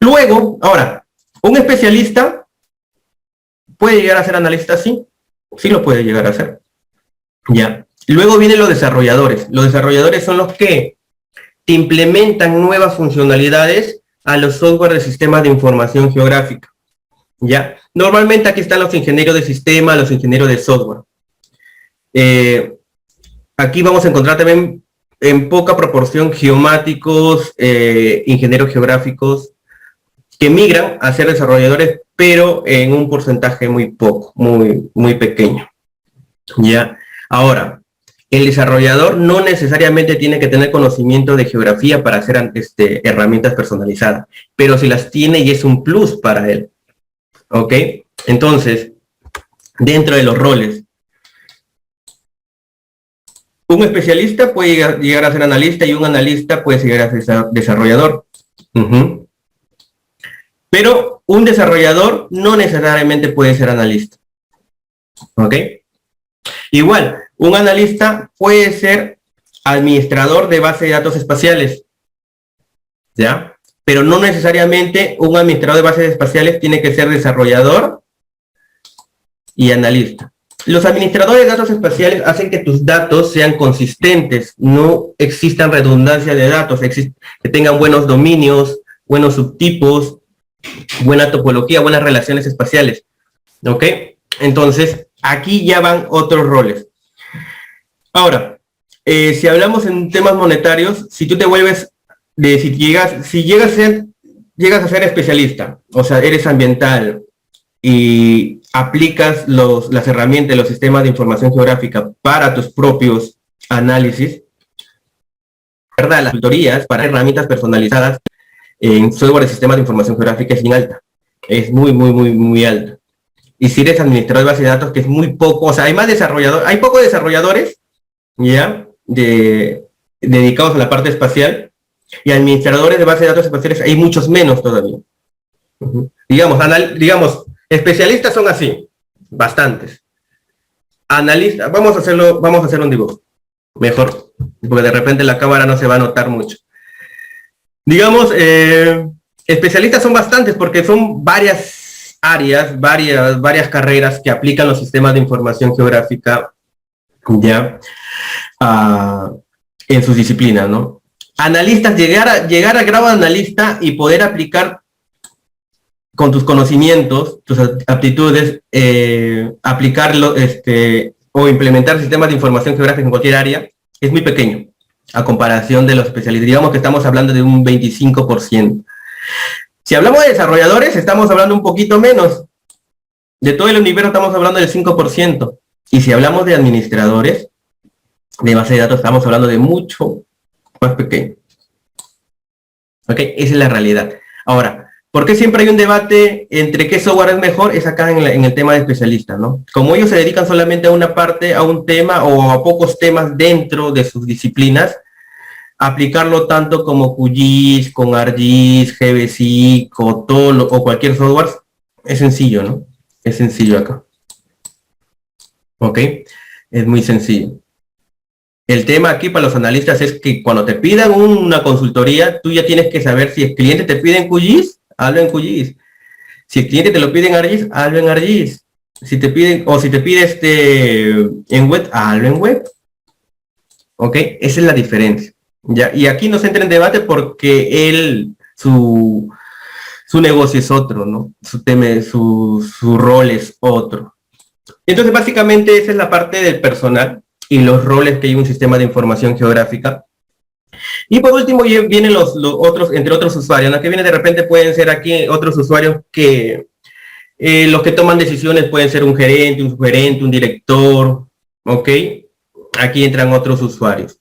Luego, ahora, un especialista puede llegar a ser analista, sí, sí lo puede llegar a ser. Ya. Luego vienen los desarrolladores. Los desarrolladores son los que implementan nuevas funcionalidades a los software de sistemas de información geográfica. ¿Ya? Normalmente aquí están los ingenieros de sistema, los ingenieros de software. Aquí vamos a encontrar también en poca proporción geomáticos, ingenieros geográficos, que migran a ser desarrolladores, pero en un porcentaje muy poco, muy pequeño. ¿Ya? Ahora, el desarrollador no necesariamente tiene que tener conocimiento de geografía para hacer herramientas personalizadas, pero si las tiene y es un plus para él. ¿Ok? Entonces, dentro de los roles, un especialista puede llegar a ser analista y un analista puede llegar a ser desarrollador. Pero un desarrollador no necesariamente puede ser analista. ¿Ok? Igual, un analista puede ser administrador de base de datos espaciales, ¿ya? Pero no necesariamente un administrador de bases espaciales tiene que ser desarrollador y analista. Los administradores de datos espaciales hacen que tus datos sean consistentes, no existan redundancia de datos, que tengan buenos dominios, buenos subtipos, buena topología, buenas relaciones espaciales, ¿ok? Entonces, aquí ya van otros roles. Ahora, si hablamos en temas monetarios, si tú te vuelves, si llegas a ser especialista, o sea, eres ambiental y aplicas las herramientas, los sistemas de información geográfica para tus propios análisis, ¿verdad? Las tutorías para herramientas personalizadas en software de sistemas de información geográfica es bien alta, es muy alta. Y si eres administrador de base de datos, que es muy poco, o sea, hay pocos desarrolladores, ya, dedicados a la parte espacial, y administradores de base de datos espaciales hay muchos menos todavía. Digamos, especialistas son así, bastantes. Analistas, vamos a hacer un dibujo, mejor, porque de repente la cámara no se va a notar mucho. Digamos, especialistas son bastantes porque son varias áreas, varias carreras que aplican los sistemas de información geográfica ya en sus disciplinas, ¿no? Analistas, llegar al grado de analista y poder aplicar con tus conocimientos, tus aptitudes, aplicarlo o implementar sistemas de información geográfica en cualquier área, es muy pequeño a comparación de los especialistas. Digamos que estamos hablando de un 25%. Si hablamos de desarrolladores, estamos hablando un poquito menos. De todo el universo estamos hablando del 5%. Y si hablamos de administradores de base de datos, estamos hablando de mucho más pequeño. ¿Ok? Esa es la realidad. Ahora, ¿por qué siempre hay un debate entre qué software es mejor? Es acá en el tema de especialistas, ¿no? Como ellos se dedican solamente a una parte, a un tema o a pocos temas dentro de sus disciplinas, aplicarlo tanto como QGIS, con ArcGIS, GBC, Cotol o cualquier software, es sencillo, ¿no? Es sencillo acá. ¿Ok? Es muy sencillo. El tema aquí para los analistas es que cuando te pidan una consultoría, tú ya tienes que saber si el cliente te pide en QGIS, hazlo en QGIS. Si el cliente te lo pide en ArcGIS, hazlo en ArcGIS. Si te pide en web, hazlo en web. ¿Ok? Esa es la diferencia. ¿Ya? Y aquí no se entra en debate porque su negocio es otro, ¿no? Su tema, su rol es otro. Entonces, básicamente, esa es la parte del personal y los roles que hay en un sistema de información geográfica. Y por último vienen los otros, entre otros usuarios, ¿no? Que vienen de repente pueden ser aquí otros usuarios que los que toman decisiones pueden ser un gerente, un subgerente, un director, ¿ok? Aquí entran otros usuarios.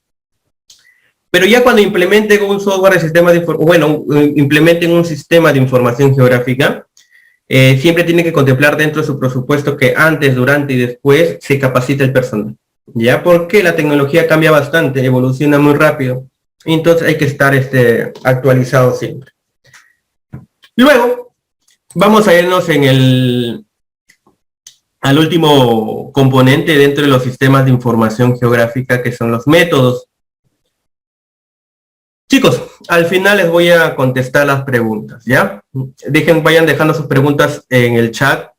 Pero ya cuando implementen un software de sistema de implementen un sistema de información geográfica, siempre tiene que contemplar dentro de su presupuesto que antes, durante y después se capacita el personal. ¿Ya? Porque la tecnología cambia bastante, evoluciona muy rápido. Entonces hay que estar actualizado siempre. Luego, vamos a irnos al último componente dentro de los sistemas de información geográfica, que son los métodos. Chicos, al final les voy a contestar las preguntas, ¿ya? Vayan dejando sus preguntas en el chat,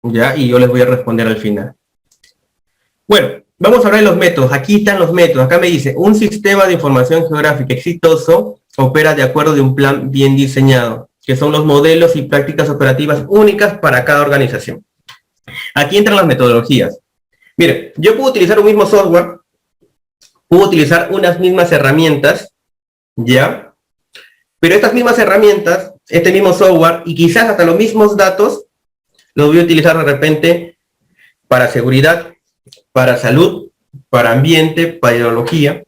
¿ya? Y yo les voy a responder al final. Bueno, vamos a hablar de los métodos. Aquí están los métodos. Acá me dice, un sistema de información geográfica exitoso opera de acuerdo de un plan bien diseñado, que son los modelos y prácticas operativas únicas para cada organización. Aquí entran las metodologías. Miren, yo puedo utilizar un mismo software, puedo utilizar unas mismas herramientas, ¿ya? Pero estas mismas herramientas, este mismo software y quizás hasta los mismos datos, los voy a utilizar de repente para seguridad, para salud, para ambiente, para hidrología.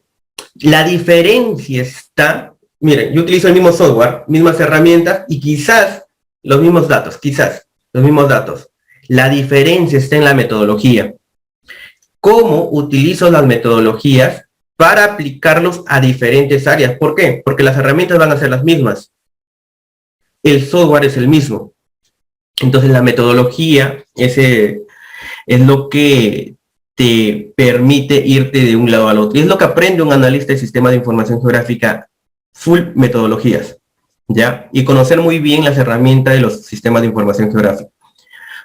La diferencia está, miren, yo utilizo el mismo software, mismas herramientas y quizás los mismos datos, La diferencia está en la metodología. ¿Cómo utilizo las metodologías para aplicarlos a diferentes áreas? ¿Por qué? Porque las herramientas van a ser las mismas. El software es el mismo. Entonces la metodología es lo que te permite irte de un lado al otro. Y es lo que aprende un analista de sistema de información geográfica, full metodologías, ¿ya? Y conocer muy bien las herramientas de los sistemas de información geográfica.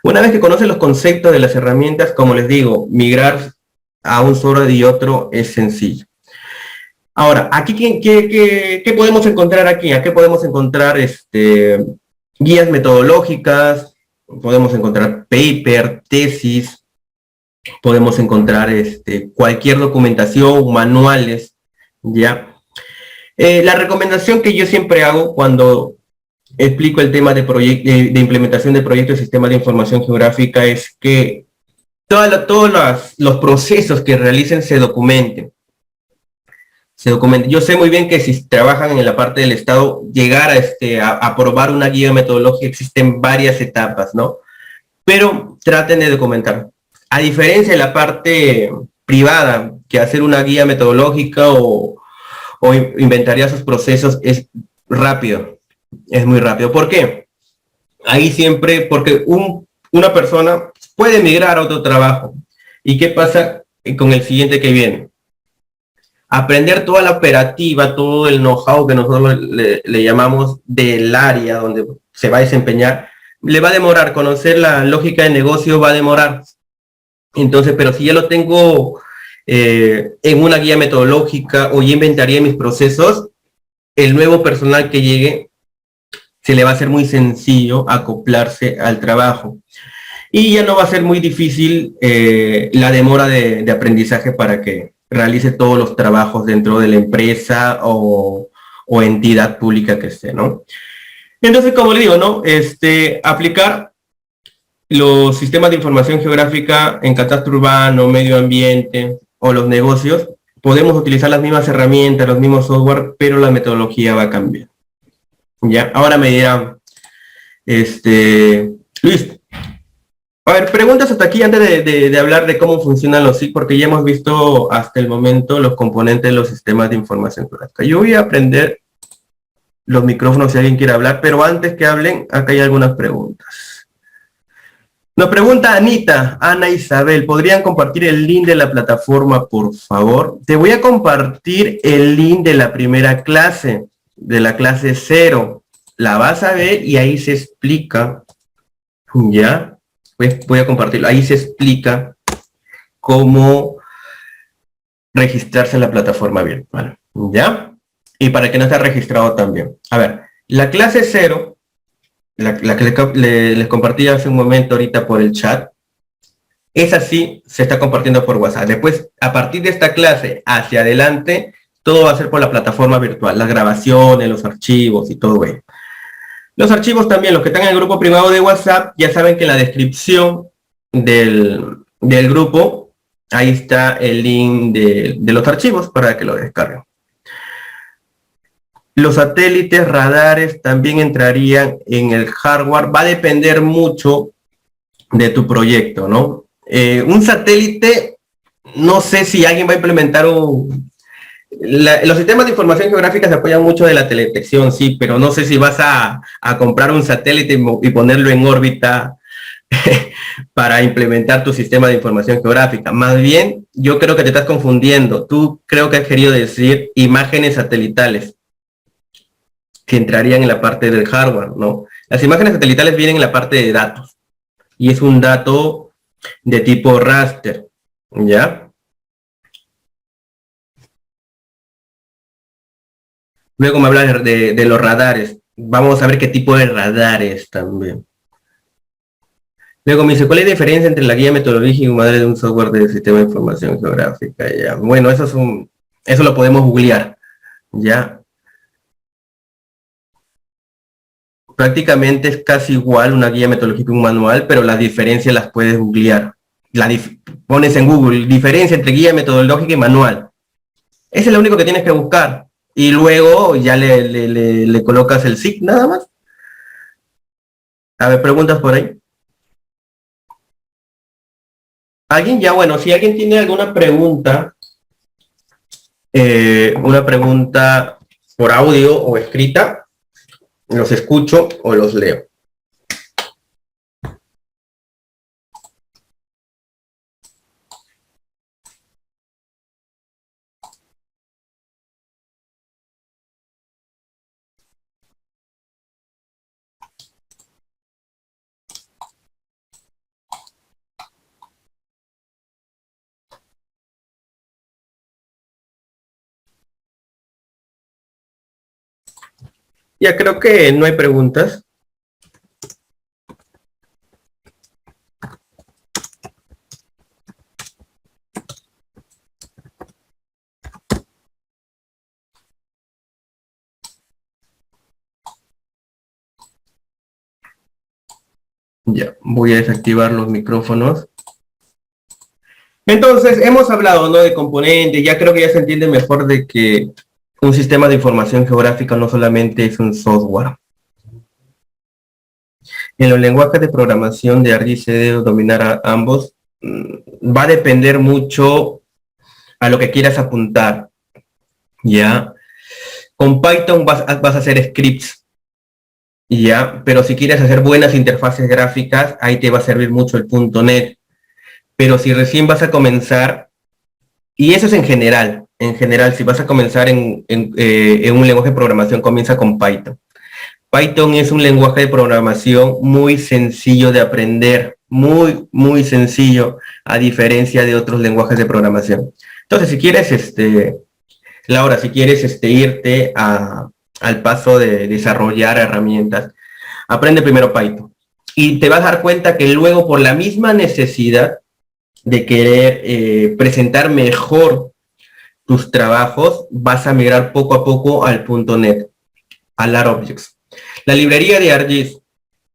Una vez que conoces los conceptos de las herramientas, como les digo, migrar a un software y otro es sencillo. Ahora, aquí, ¿qué podemos encontrar aquí? Aquí podemos encontrar guías metodológicas, podemos encontrar paper, tesis, podemos encontrar cualquier documentación, manuales, ¿ya? La recomendación que yo siempre hago cuando explico el tema de implementación de proyectos de sistemas de información geográfica es que todos los procesos que realicen se documenten. Yo sé muy bien que si trabajan en la parte del Estado, llegar a aprobar una guía metodológica existen varias etapas, ¿no? Pero traten de documentar. A diferencia de la parte privada, que hacer una guía metodológica o inventariar sus procesos es rápido, es muy rápido. ¿Por qué? Ahí siempre, porque una persona puede migrar a otro trabajo. ¿Y qué pasa con el siguiente que viene? Aprender toda la operativa, todo el know-how que nosotros le llamamos del área donde se va a desempeñar, le va a demorar. Conocer la lógica de negocio va a demorar. Entonces, pero si ya lo tengo en una guía metodológica o ya inventaría mis procesos, el nuevo personal que llegue se le va a hacer muy sencillo acoplarse al trabajo. Y ya no va a ser muy difícil la demora de aprendizaje para que realice todos los trabajos dentro de la empresa o entidad pública que esté, ¿no? Entonces, como le digo, ¿no? Aplicar los sistemas de información geográfica en catastro urbano, medio ambiente o los negocios, podemos utilizar las mismas herramientas, los mismos software, pero la metodología va a cambiar. ¿Ya? Ahora me dirán, Luis, a ver, preguntas hasta aquí antes de hablar de cómo funcionan los SIG, porque ya hemos visto hasta el momento los componentes de los sistemas de información geográfica. Yo voy a aprender los micrófonos si alguien quiere hablar, pero antes que hablen, acá hay algunas preguntas. Nos pregunta Ana Isabel, ¿podrían compartir el link de la plataforma, por favor? Te voy a compartir el link de la primera clase, de la clase 0. La vas a ver y ahí se explica, ¿ya? Pues voy a compartirlo. Ahí se explica cómo registrarse en la plataforma virtual, ¿ya? Y para que no esté registrado también. A ver, la clase 0, la que les compartí hace un momento ahorita por el chat, esa sí se está compartiendo por WhatsApp. Después, a partir de esta clase hacia adelante, todo va a ser por la plataforma virtual, las grabaciones, los archivos y todo ello. Los archivos también, los que están en el grupo privado de WhatsApp, ya saben que en la descripción del grupo, ahí está el link de los archivos para que lo descarguen. Los satélites, radares también entrarían en el hardware. Va a depender mucho de tu proyecto, ¿no? Un satélite, no sé si alguien va a implementar los sistemas de información geográfica se apoyan mucho de la teledetección, sí, pero no sé si vas a comprar un satélite y ponerlo en órbita para implementar tu sistema de información geográfica. Más bien, yo creo que te estás confundiendo. Tú creo que has querido decir imágenes satelitales que entrarían en la parte del hardware, ¿no? Las imágenes satelitales vienen en la parte de datos y es un dato de tipo raster, ¿ya? Luego me hablas de los radares. Vamos a ver qué tipo de radares también. Luego me dice, ¿cuál es la diferencia entre la guía metodológica y madre de un software de sistema de información geográfica? Ya. Bueno, eso lo podemos googlear, ¿ya? Prácticamente es casi igual una guía metodológica y un manual, pero las diferencias las puedes googlear. Pones en Google, diferencia entre guía metodológica y manual. Ese es lo único que tienes que buscar. Y luego ya le colocas el SIG nada más. A ver, preguntas por ahí. ¿Alguien ya? Bueno, si alguien tiene alguna pregunta, una pregunta por audio o escrita, los escucho o los leo. Ya creo que no hay preguntas. Ya, voy a desactivar los micrófonos. Entonces, hemos hablado, ¿no?, de componentes. Ya creo que ya se entiende mejor de que un sistema de información geográfica no solamente es un software. En los lenguajes de programación de ArcGIS se debe dominar a ambos. Va a depender mucho a lo que quieras apuntar, ¿ya? Con Python vas a hacer scripts, ¿ya? Pero si quieres hacer buenas interfaces gráficas, ahí te va a servir mucho el .NET. Pero si recién vas a comenzar, y eso es en general, si vas a comenzar en un lenguaje de programación, comienza con Python. Python es un lenguaje de programación muy sencillo de aprender, muy sencillo, a diferencia de otros lenguajes de programación. Entonces, si quieres, Laura, si quieres irte al paso de desarrollar herramientas, aprende primero Python. Y te vas a dar cuenta que luego, por la misma necesidad de querer presentar mejor tus trabajos, vas a migrar poco a poco al .NET, al ArcObjects. La librería de ArcGIS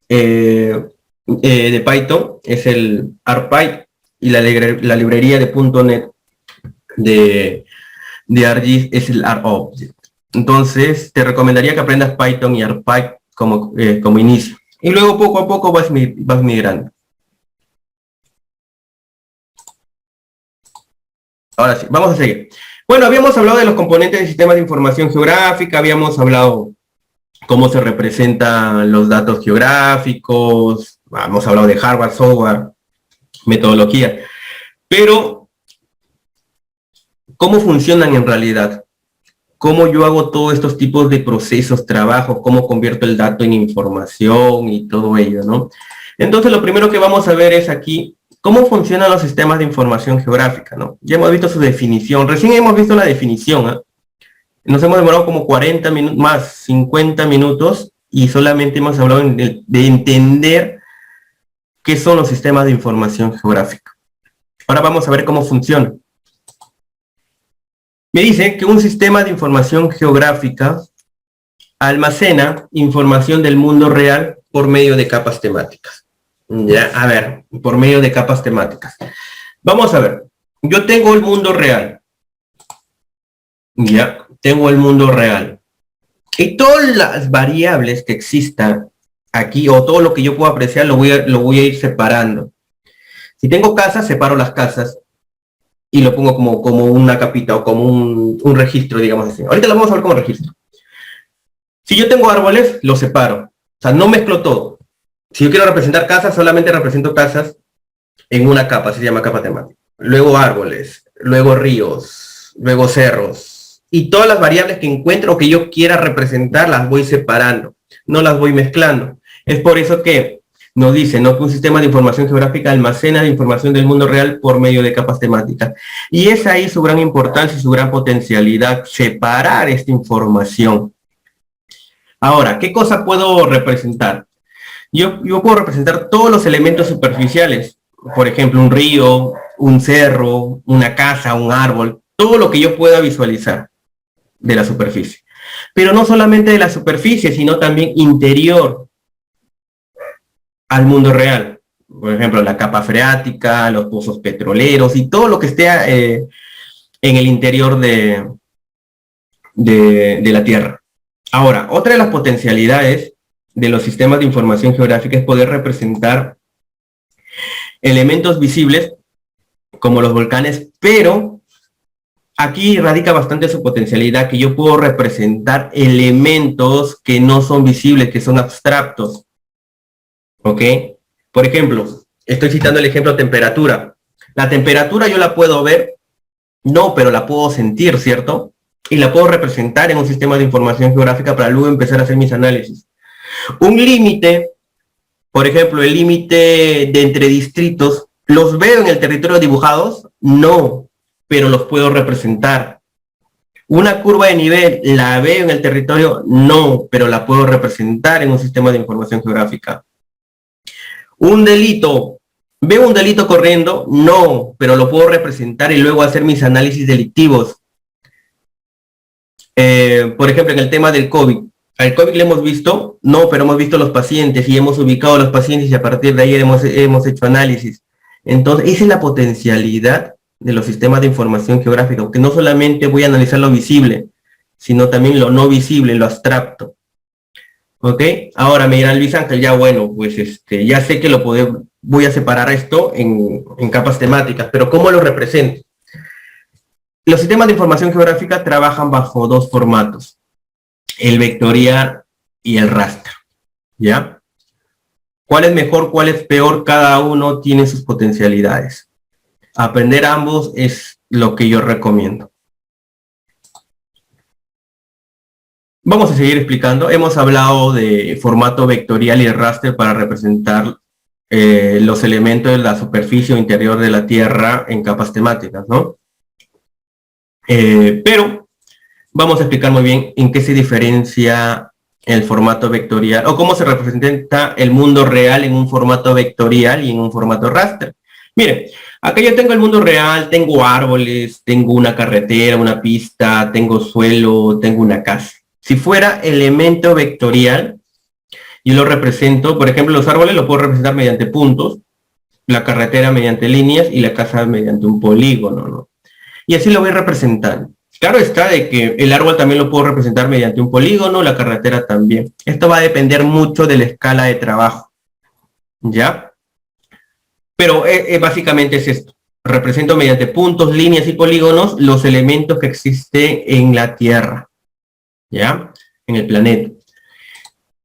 de Python es el ArcPy y la librería de .NET de ArcGIS es el ArcObject. Entonces, te recomendaría que aprendas Python y ArcPy como inicio. Y luego poco a poco vas migrando. Ahora sí, vamos a seguir. Bueno, habíamos hablado de los componentes del sistema de información geográfica, habíamos hablado cómo se representan los datos geográficos, hemos hablado de hardware, software, metodología, pero ¿cómo funcionan en realidad? ¿Cómo yo hago todos estos tipos de procesos, trabajos, cómo convierto el dato en información y todo ello, ¿no? Entonces, lo primero que vamos a ver es aquí cómo funcionan los sistemas de información geográfica, ¿no? Ya hemos visto su definición, recién hemos visto la definición, ¿eh? Nos hemos demorado como 40 minutos, más 50 minutos, y solamente hemos hablado de entender qué son los sistemas de información geográfica. Ahora vamos a ver cómo funciona. Me dice que un sistema de información geográfica almacena información del mundo real por medio de capas temáticas. Ya, a ver, por medio de capas temáticas. Vamos a ver, yo tengo el mundo real. Ya, tengo el mundo real. Y todas las variables que existan aquí, o todo lo que yo puedo apreciar, lo voy a ir separando. Si tengo casas, separo las casas y lo pongo como una capita o como un registro, digamos así. Ahorita lo vamos a ver como registro. Si yo tengo árboles, los separo. O sea, no mezclo todo. Si yo quiero representar casas, solamente represento casas en una capa, se llama capa temática. Luego árboles, luego ríos, luego cerros. Y todas las variables que encuentro o que yo quiera representar las voy separando, no las voy mezclando. Es por eso que nos dice, ¿no?, que un sistema de información geográfica almacena la información del mundo real por medio de capas temáticas. Y es ahí su gran importancia y su gran potencialidad, separar esta información. Ahora, ¿qué cosa puedo representar? Yo puedo representar todos los elementos superficiales, por ejemplo, un río, un cerro, una casa, un árbol, todo lo que yo pueda visualizar de la superficie. Pero no solamente de la superficie, sino también interior al mundo real. Por ejemplo, la capa freática, los pozos petroleros y todo lo que esté en el interior de la Tierra. Ahora, otra de las potencialidades de los sistemas de información geográfica es poder representar elementos visibles como los volcanes, pero aquí radica bastante su potencialidad, que yo puedo representar elementos que no son visibles, que son abstractos. ¿Ok? Por ejemplo, estoy citando el ejemplo temperatura. La temperatura yo la puedo ver, no, pero la puedo sentir, ¿cierto? Y la puedo representar en un sistema de información geográfica para luego empezar a hacer mis análisis. Un límite, por ejemplo, el límite de entre distritos, ¿los veo en el territorio dibujados? No, pero los puedo representar. Una curva de nivel, ¿la veo en el territorio? No, pero la puedo representar en un sistema de información geográfica. Un delito, ¿veo un delito corriendo? No, pero lo puedo representar y luego hacer mis análisis delictivos. Por ejemplo, en el tema del COVID. ¿Al COVID le hemos visto? No, pero hemos visto los pacientes y hemos ubicado a los pacientes y a partir de ahí hemos hecho análisis. Entonces, esa es la potencialidad de los sistemas de información geográfica, porque no solamente voy a analizar lo visible, sino también lo no visible, lo abstracto. ¿Ok? Ahora me dirán, Luis Ángel, ya bueno, pues ya sé que voy a separar esto en capas temáticas, pero ¿cómo lo represento? Los sistemas de información geográfica trabajan bajo dos formatos, el vectorial y el raster, ¿ya? ¿Cuál es mejor, cuál es peor? Cada uno tiene sus potencialidades. Aprender ambos es lo que yo recomiendo. Vamos a seguir explicando. Hemos hablado de formato vectorial y de raster para representar los elementos de la superficie o interior de la Tierra en capas temáticas, ¿no? Pero vamos a explicar muy bien en qué se diferencia el formato vectorial o cómo se representa el mundo real en un formato vectorial y en un formato raster. Miren, acá yo tengo el mundo real, tengo árboles, tengo una carretera, una pista, tengo suelo, tengo una casa. Si fuera elemento vectorial, yo lo represento, por ejemplo, los árboles los puedo representar mediante puntos, la carretera mediante líneas y la casa mediante un polígono, ¿no? Y así lo voy representando. Claro está de que el árbol también lo puedo representar mediante un polígono, la carretera también. Esto va a depender mucho de la escala de trabajo, ¿ya? Pero básicamente es esto. Represento mediante puntos, líneas y polígonos los elementos que existen en la Tierra, ¿ya? En el planeta.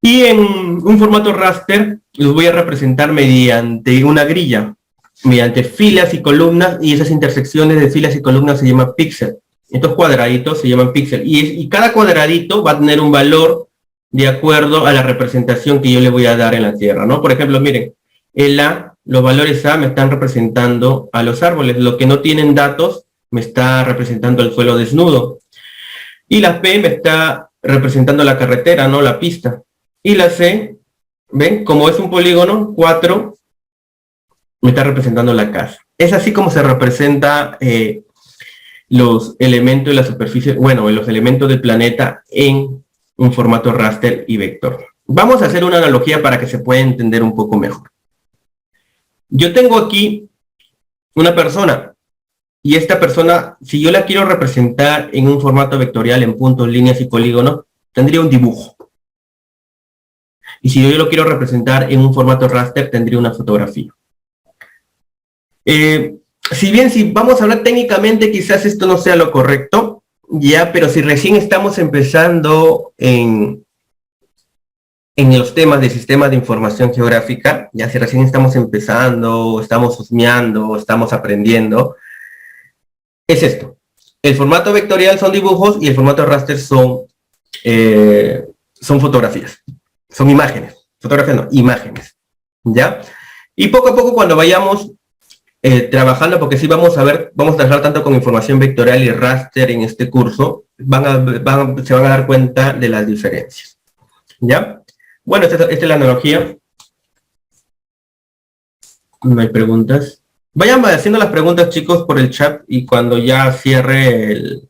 Y en un formato raster los voy a representar mediante una grilla, mediante filas y columnas, y esas intersecciones de filas y columnas se llaman píxel. Estos cuadraditos se llaman píxel, y cada cuadradito va a tener un valor de acuerdo a la representación que yo le voy a dar en la Tierra, ¿no? Por ejemplo, miren, el A, los valores A me están representando a los árboles, los que no tienen datos me está representando el suelo desnudo, y la P me está representando la carretera, ¿no? La pista, y la C, ¿ven? Como es un polígono, 4, me está representando la casa. Es así como se representa los elementos de la superficie, bueno, los elementos del planeta en un formato raster y vector. Vamos a hacer una analogía para que se pueda entender un poco mejor. Yo tengo aquí una persona, y esta persona, si yo la quiero representar en un formato vectorial, en puntos, líneas y polígonos, tendría un dibujo. Y si yo lo quiero representar en un formato raster, tendría una fotografía. Si vamos a hablar técnicamente, quizás esto no sea lo correcto, ya, pero si recién estamos empezando en los temas de sistemas de información geográfica, ya si recién estamos empezando, estamos husmeando, estamos aprendiendo, es esto. El formato vectorial son dibujos y el formato raster son fotografías, son imágenes, fotografías no, imágenes, ¿ya? Y poco a poco cuando vayamos trabajando, porque sí vamos a trabajar tanto con información vectorial y raster en este curso, se van a dar cuenta de las diferencias, ¿ya? Bueno, esta es la analogía. No hay preguntas. Vayan haciendo las preguntas, chicos, por el chat y cuando ya cierre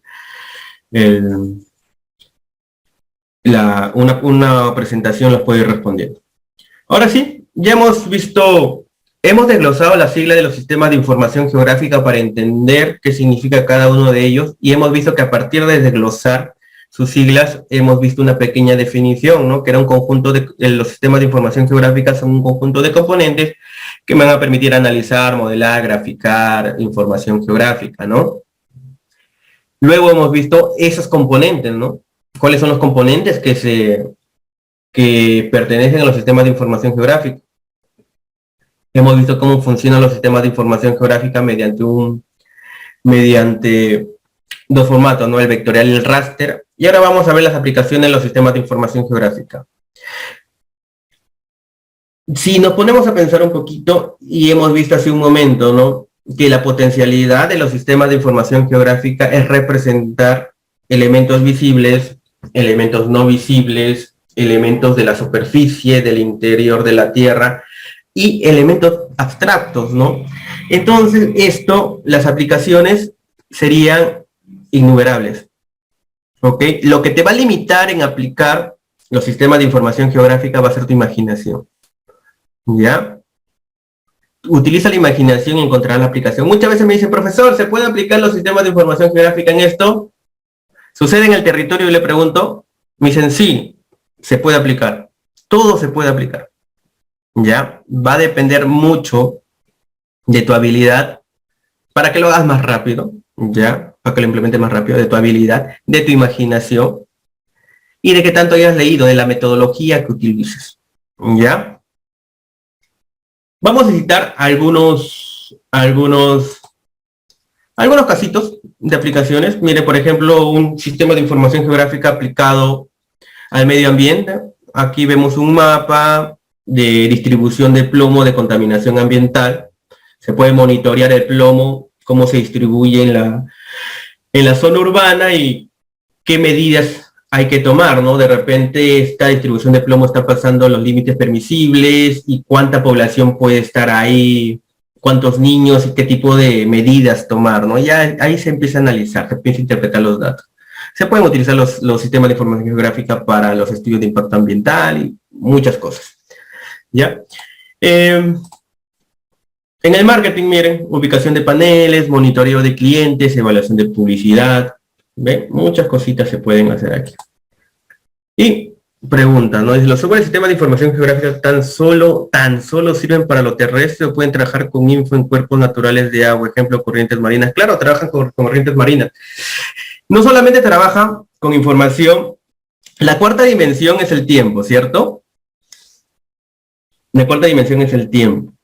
una presentación las puedo ir respondiendo. Ahora sí, ya hemos desglosado la sigla de los sistemas de información geográfica para entender qué significa cada uno de ellos y hemos visto que a partir de desglosar sus siglas hemos visto una pequeña definición, ¿no? Que era un conjunto los sistemas de información geográfica son un conjunto de componentes que me van a permitir analizar, modelar, graficar información geográfica, ¿no? Luego hemos visto esos componentes, ¿no? ¿Cuáles son los componentes que pertenecen a los sistemas de información geográfica? Hemos visto cómo funcionan los sistemas de información geográfica mediante dos formatos, ¿no? El vectorial y el raster. Y ahora vamos a ver las aplicaciones de los sistemas de información geográfica. Si nos ponemos a pensar un poquito, y hemos visto hace un momento, ¿no? Que la potencialidad de los sistemas de información geográfica es representar elementos visibles, elementos no visibles, elementos de la superficie, del interior de la Tierra, y elementos abstractos, ¿no? Entonces, las aplicaciones serían innumerables, ¿ok? Lo que te va a limitar en aplicar los sistemas de información geográfica va a ser tu imaginación, ¿ya? Utiliza la imaginación y encontrarás la aplicación. Muchas veces me dicen, profesor, ¿se puede aplicar los sistemas de información geográfica en esto? ¿Sucede en el territorio? Y le pregunto, me dicen, sí, se puede aplicar. Todo se puede aplicar, ¿ya? Va a depender mucho de tu habilidad para que lo hagas más rápido, ¿ya? Para que lo implementes más rápido, de tu habilidad, de tu imaginación y de qué tanto hayas leído, de la metodología que utilices, ¿ya? Vamos a citar algunos casitos de aplicaciones. Mire, por ejemplo, un sistema de información geográfica aplicado al medio ambiente. Aquí vemos un mapa de distribución de plomo de contaminación ambiental. Se puede monitorear el plomo, cómo se distribuye en la zona urbana y qué medidas hay que tomar, ¿no? De repente esta distribución de plomo está pasando los límites permisibles y cuánta población puede estar ahí, cuántos niños y qué tipo de medidas tomar, ¿no? Ya ahí se empieza a analizar, se empieza a interpretar los datos. Se pueden utilizar los sistemas de información geográfica para los estudios de impacto ambiental y muchas cosas, ¿ya? En el marketing, miren, ubicación de paneles, monitoreo de clientes, evaluación de publicidad, ¿ven? Muchas cositas se pueden hacer aquí. Y pregunta, ¿no? ¿Los software de sistemas de información geográfica tan solo sirven para lo terrestre o pueden trabajar con info en cuerpos naturales de agua, ejemplo, corrientes marinas? Claro, trabajan con corrientes marinas. No solamente trabajan con información, la cuarta dimensión es el tiempo, ¿cierto? La cuarta dimensión es el tiempo.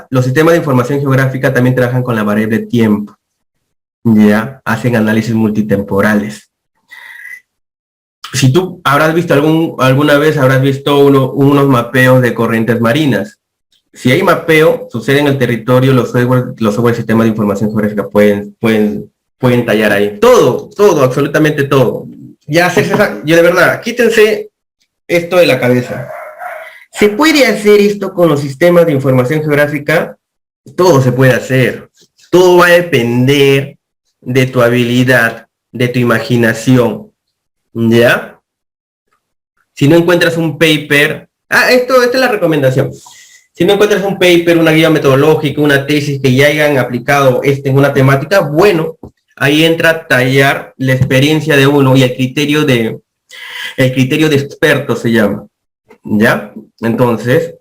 Los sistemas de información geográfica también trabajan con la variable tiempo, ¿ya? Hacen análisis multitemporales. Si tú habrás visto alguna vez unos mapeos de corrientes marinas. Si hay mapeo, sucede en el territorio, los software sistemas de información geográfica pueden tallar ahí. Todo, absolutamente todo. Yo de verdad, quítense esto de la cabeza. ¿Se puede hacer esto con los sistemas de información geográfica? Todo se puede hacer. Todo va a depender de tu habilidad, de tu imaginación, ¿ya? Si no encuentras un paper... esta es la recomendación. Si no encuentras un paper, una guía metodológica, una tesis que ya hayan aplicado en una temática, bueno, ahí entra a tallar la experiencia de uno y el criterio de El criterio de experto se llama, ¿ya? Entonces,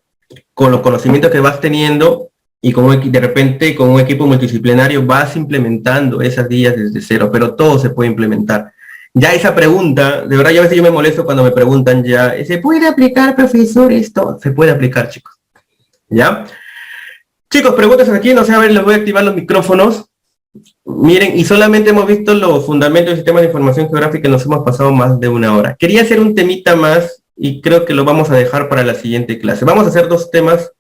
con los conocimientos que vas teniendo y de repente con un equipo multidisciplinario vas implementando esas guías desde cero, pero todo se puede implementar. Ya esa pregunta, de verdad, yo a veces yo me molesto cuando me preguntan ya, ¿se puede aplicar, profesor, esto? Se puede aplicar, chicos. ¿Ya? Chicos, preguntas aquí, no sé, a ver, les voy a activar los micrófonos. Miren, y solamente hemos visto los fundamentos del sistema de información geográfica y nos hemos pasado más de una hora. Quería hacer un temita más y creo que lo vamos a dejar para la siguiente clase. Vamos a hacer 2 temas.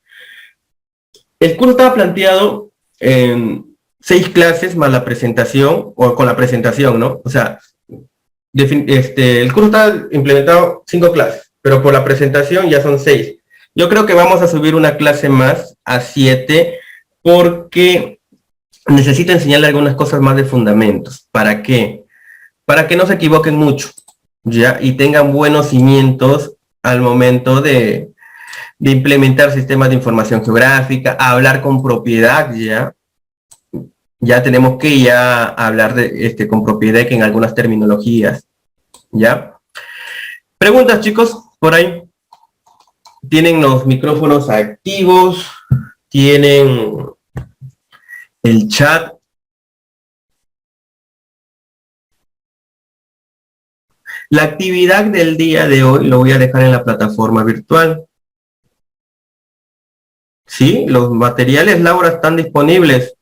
El curso estaba planteado en 6 clases más la presentación, o con la presentación, ¿no? O sea, el curso está implementado 5 clases, pero por la presentación ya son 6. Yo creo que vamos a subir una clase más a 7 porque necesito enseñarle algunas cosas más de fundamentos. ¿Para qué? Para que no se equivoquen mucho, ¿ya? Y tengan buenos cimientos al momento de implementar sistemas de información geográfica, hablar con propiedad, ¿ya? Ya tenemos que ya hablar de con propiedad que en algunas terminologías, ¿ya? Preguntas, chicos, por ahí. Tienen los micrófonos activos, tienen el chat. La actividad del día de hoy lo voy a dejar en la plataforma virtual. Sí, los materiales, Laura, están disponibles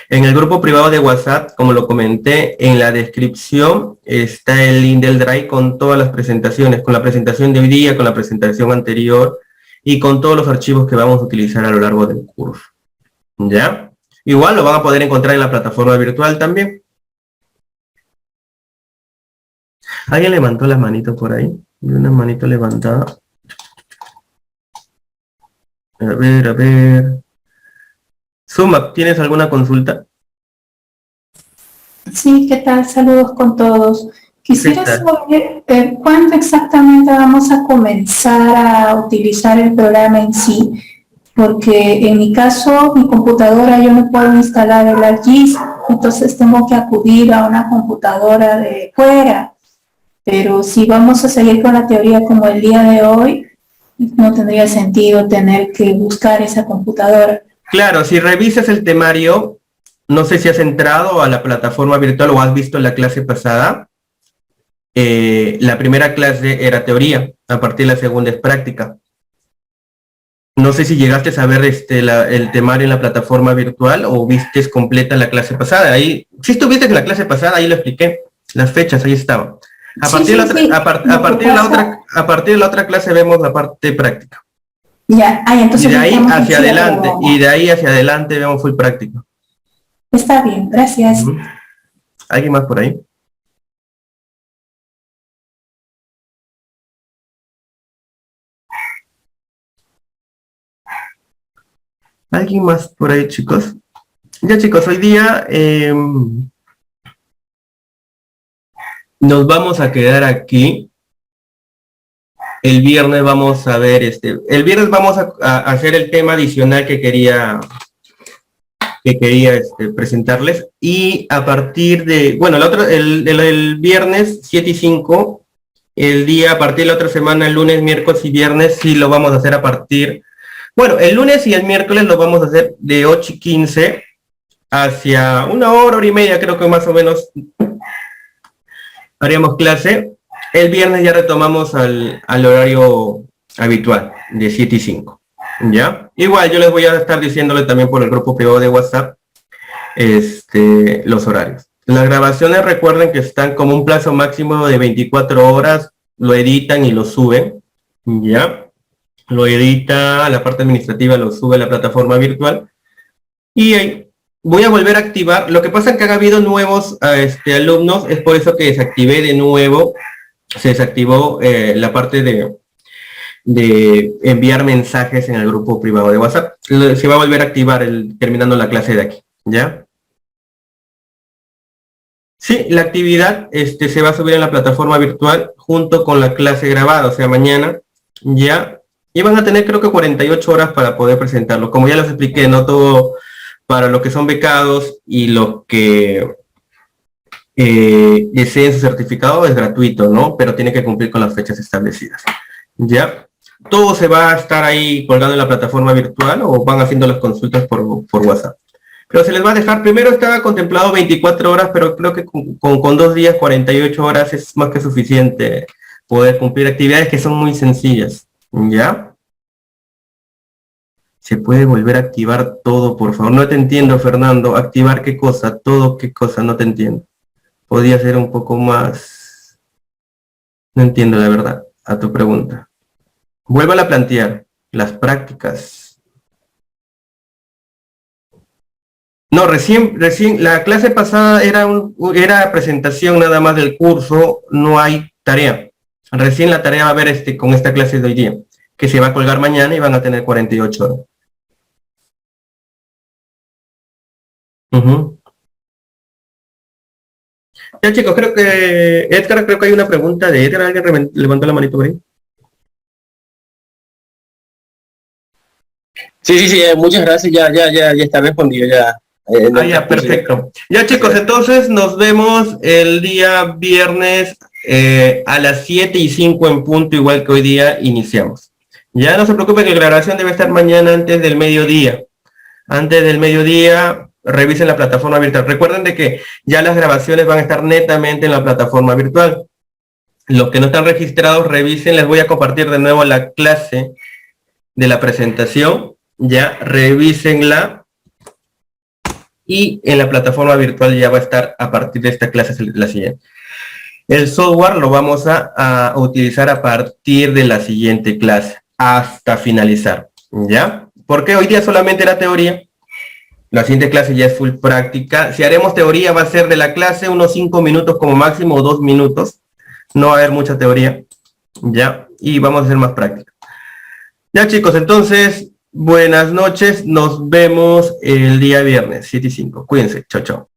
en el grupo privado de WhatsApp. Como lo comenté, en la descripción está el link del Drive con todas las presentaciones, con la presentación de hoy día, con la presentación anterior y con todos los archivos que vamos a utilizar a lo largo del curso. ¿Ya? Igual lo van a poder encontrar en la plataforma virtual también. ¿Alguien levantó la manito por ahí? Y una manito levantada. A ver, a ver. Suma, ¿tienes alguna consulta? Sí, ¿qué tal? Saludos con todos. Quisiera saber cuándo exactamente vamos a comenzar a utilizar el programa en sí, porque en mi caso, mi computadora, yo no puedo instalar el ArcGIS, entonces tengo que acudir a una computadora de fuera. Pero si vamos a seguir con la teoría como el día de hoy, no tendría sentido tener que buscar esa computadora. Claro, si revisas el temario, no sé si has entrado a la plataforma virtual o has visto la clase pasada. La primera clase era teoría, a partir de la segunda es práctica. No sé si llegaste a ver el temario en la plataforma virtual o viste completa la clase pasada. Ahí, si estuviste en la clase pasada, ahí lo expliqué. Las fechas, ahí estaban. A partir de la otra clase vemos la parte práctica. Ya, entonces y de ahí hacia adelante, y de ahí hacia adelante vemos full práctico. Está bien, gracias. ¿Alguien más por ahí? ¿Alguien más por ahí, chicos? Ya, chicos, hoy día nos vamos a quedar aquí. El viernes vamos a ver el viernes vamos a hacer el tema adicional que quería presentarles, y a partir de, bueno, el viernes 7 y 5, el día a partir de la otra semana, el lunes, miércoles y viernes, sí lo vamos a hacer a partir, bueno, el lunes y el miércoles lo vamos a hacer de 8 y 15 hacia 1 hora, hora y media, creo que más o menos haríamos clase. El viernes ya retomamos al horario habitual, de 7 y 5, ¿ya? Igual yo les voy a estar diciéndole también por el grupo privado de WhatsApp los horarios. Las grabaciones, recuerden que están como un plazo máximo de 24 horas, lo editan y lo suben, ¿ya? Lo edita, la parte administrativa lo sube a la plataforma virtual, y voy a volver a activar. Lo que pasa es que han habido nuevos alumnos, es por eso que desactivé de nuevo. Se desactivó la parte de enviar mensajes en el grupo privado de WhatsApp. Se va a volver a activar terminando la clase de aquí, ¿ya? Sí, la actividad se va a subir en la plataforma virtual junto con la clase grabada, o sea, mañana, ¿ya? Y van a tener creo que 48 horas para poder presentarlo. Como ya les expliqué, no todo para los que son becados y los que deseen su certificado, es gratuito, ¿no? Pero tiene que cumplir con las fechas establecidas. ¿Ya? Todo se va a estar ahí colgado en la plataforma virtual o van haciendo las consultas por WhatsApp. Pero se les va a dejar, primero estaba contemplado 24 horas, pero creo que con 2 días, 48 horas es más que suficiente poder cumplir actividades que son muy sencillas. ¿Ya? Se puede volver a activar todo, por favor. No te entiendo, Fernando. ¿Activar qué cosa? ¿Todo qué cosa? No te entiendo. Podría ser un poco más... No entiendo, la verdad, a tu pregunta. Vuelvo a plantear. Las prácticas. No, recién, la clase pasada era presentación nada más del curso, no hay tarea. Recién la tarea va a haber con esta clase de hoy día, que se va a colgar mañana y van a tener 48 horas. Ya chicos, creo que hay una pregunta de Edgar. ¿Alguien levantó la manito por ahí? Sí, muchas gracias, ya está respondido, ya. Ya, perfecto. Ya chicos, entonces nos vemos el día viernes a las 7:05 en punto, igual que hoy día iniciamos. Ya no se preocupen que la grabación debe estar mañana antes del mediodía. Antes del mediodía, revisen la plataforma virtual. Recuerden de que ya las grabaciones van a estar netamente en la plataforma virtual. Los que no están registrados, revisen. Les voy a compartir de nuevo la clase de la presentación. Ya, revísenla. Y en la plataforma virtual ya va a estar a partir de esta clase la siguiente. El software lo vamos a utilizar a partir de la siguiente clase hasta finalizar. ¿Ya? Porque hoy día solamente era teoría. La siguiente clase ya es full práctica. Si haremos teoría va a ser de la clase unos 5 minutos como máximo o 2 minutos. No va a haber mucha teoría. ¿Ya? Y vamos a hacer más práctica. Ya chicos, entonces, buenas noches. Nos vemos el día viernes, 7:05. Cuídense. Chao, chao.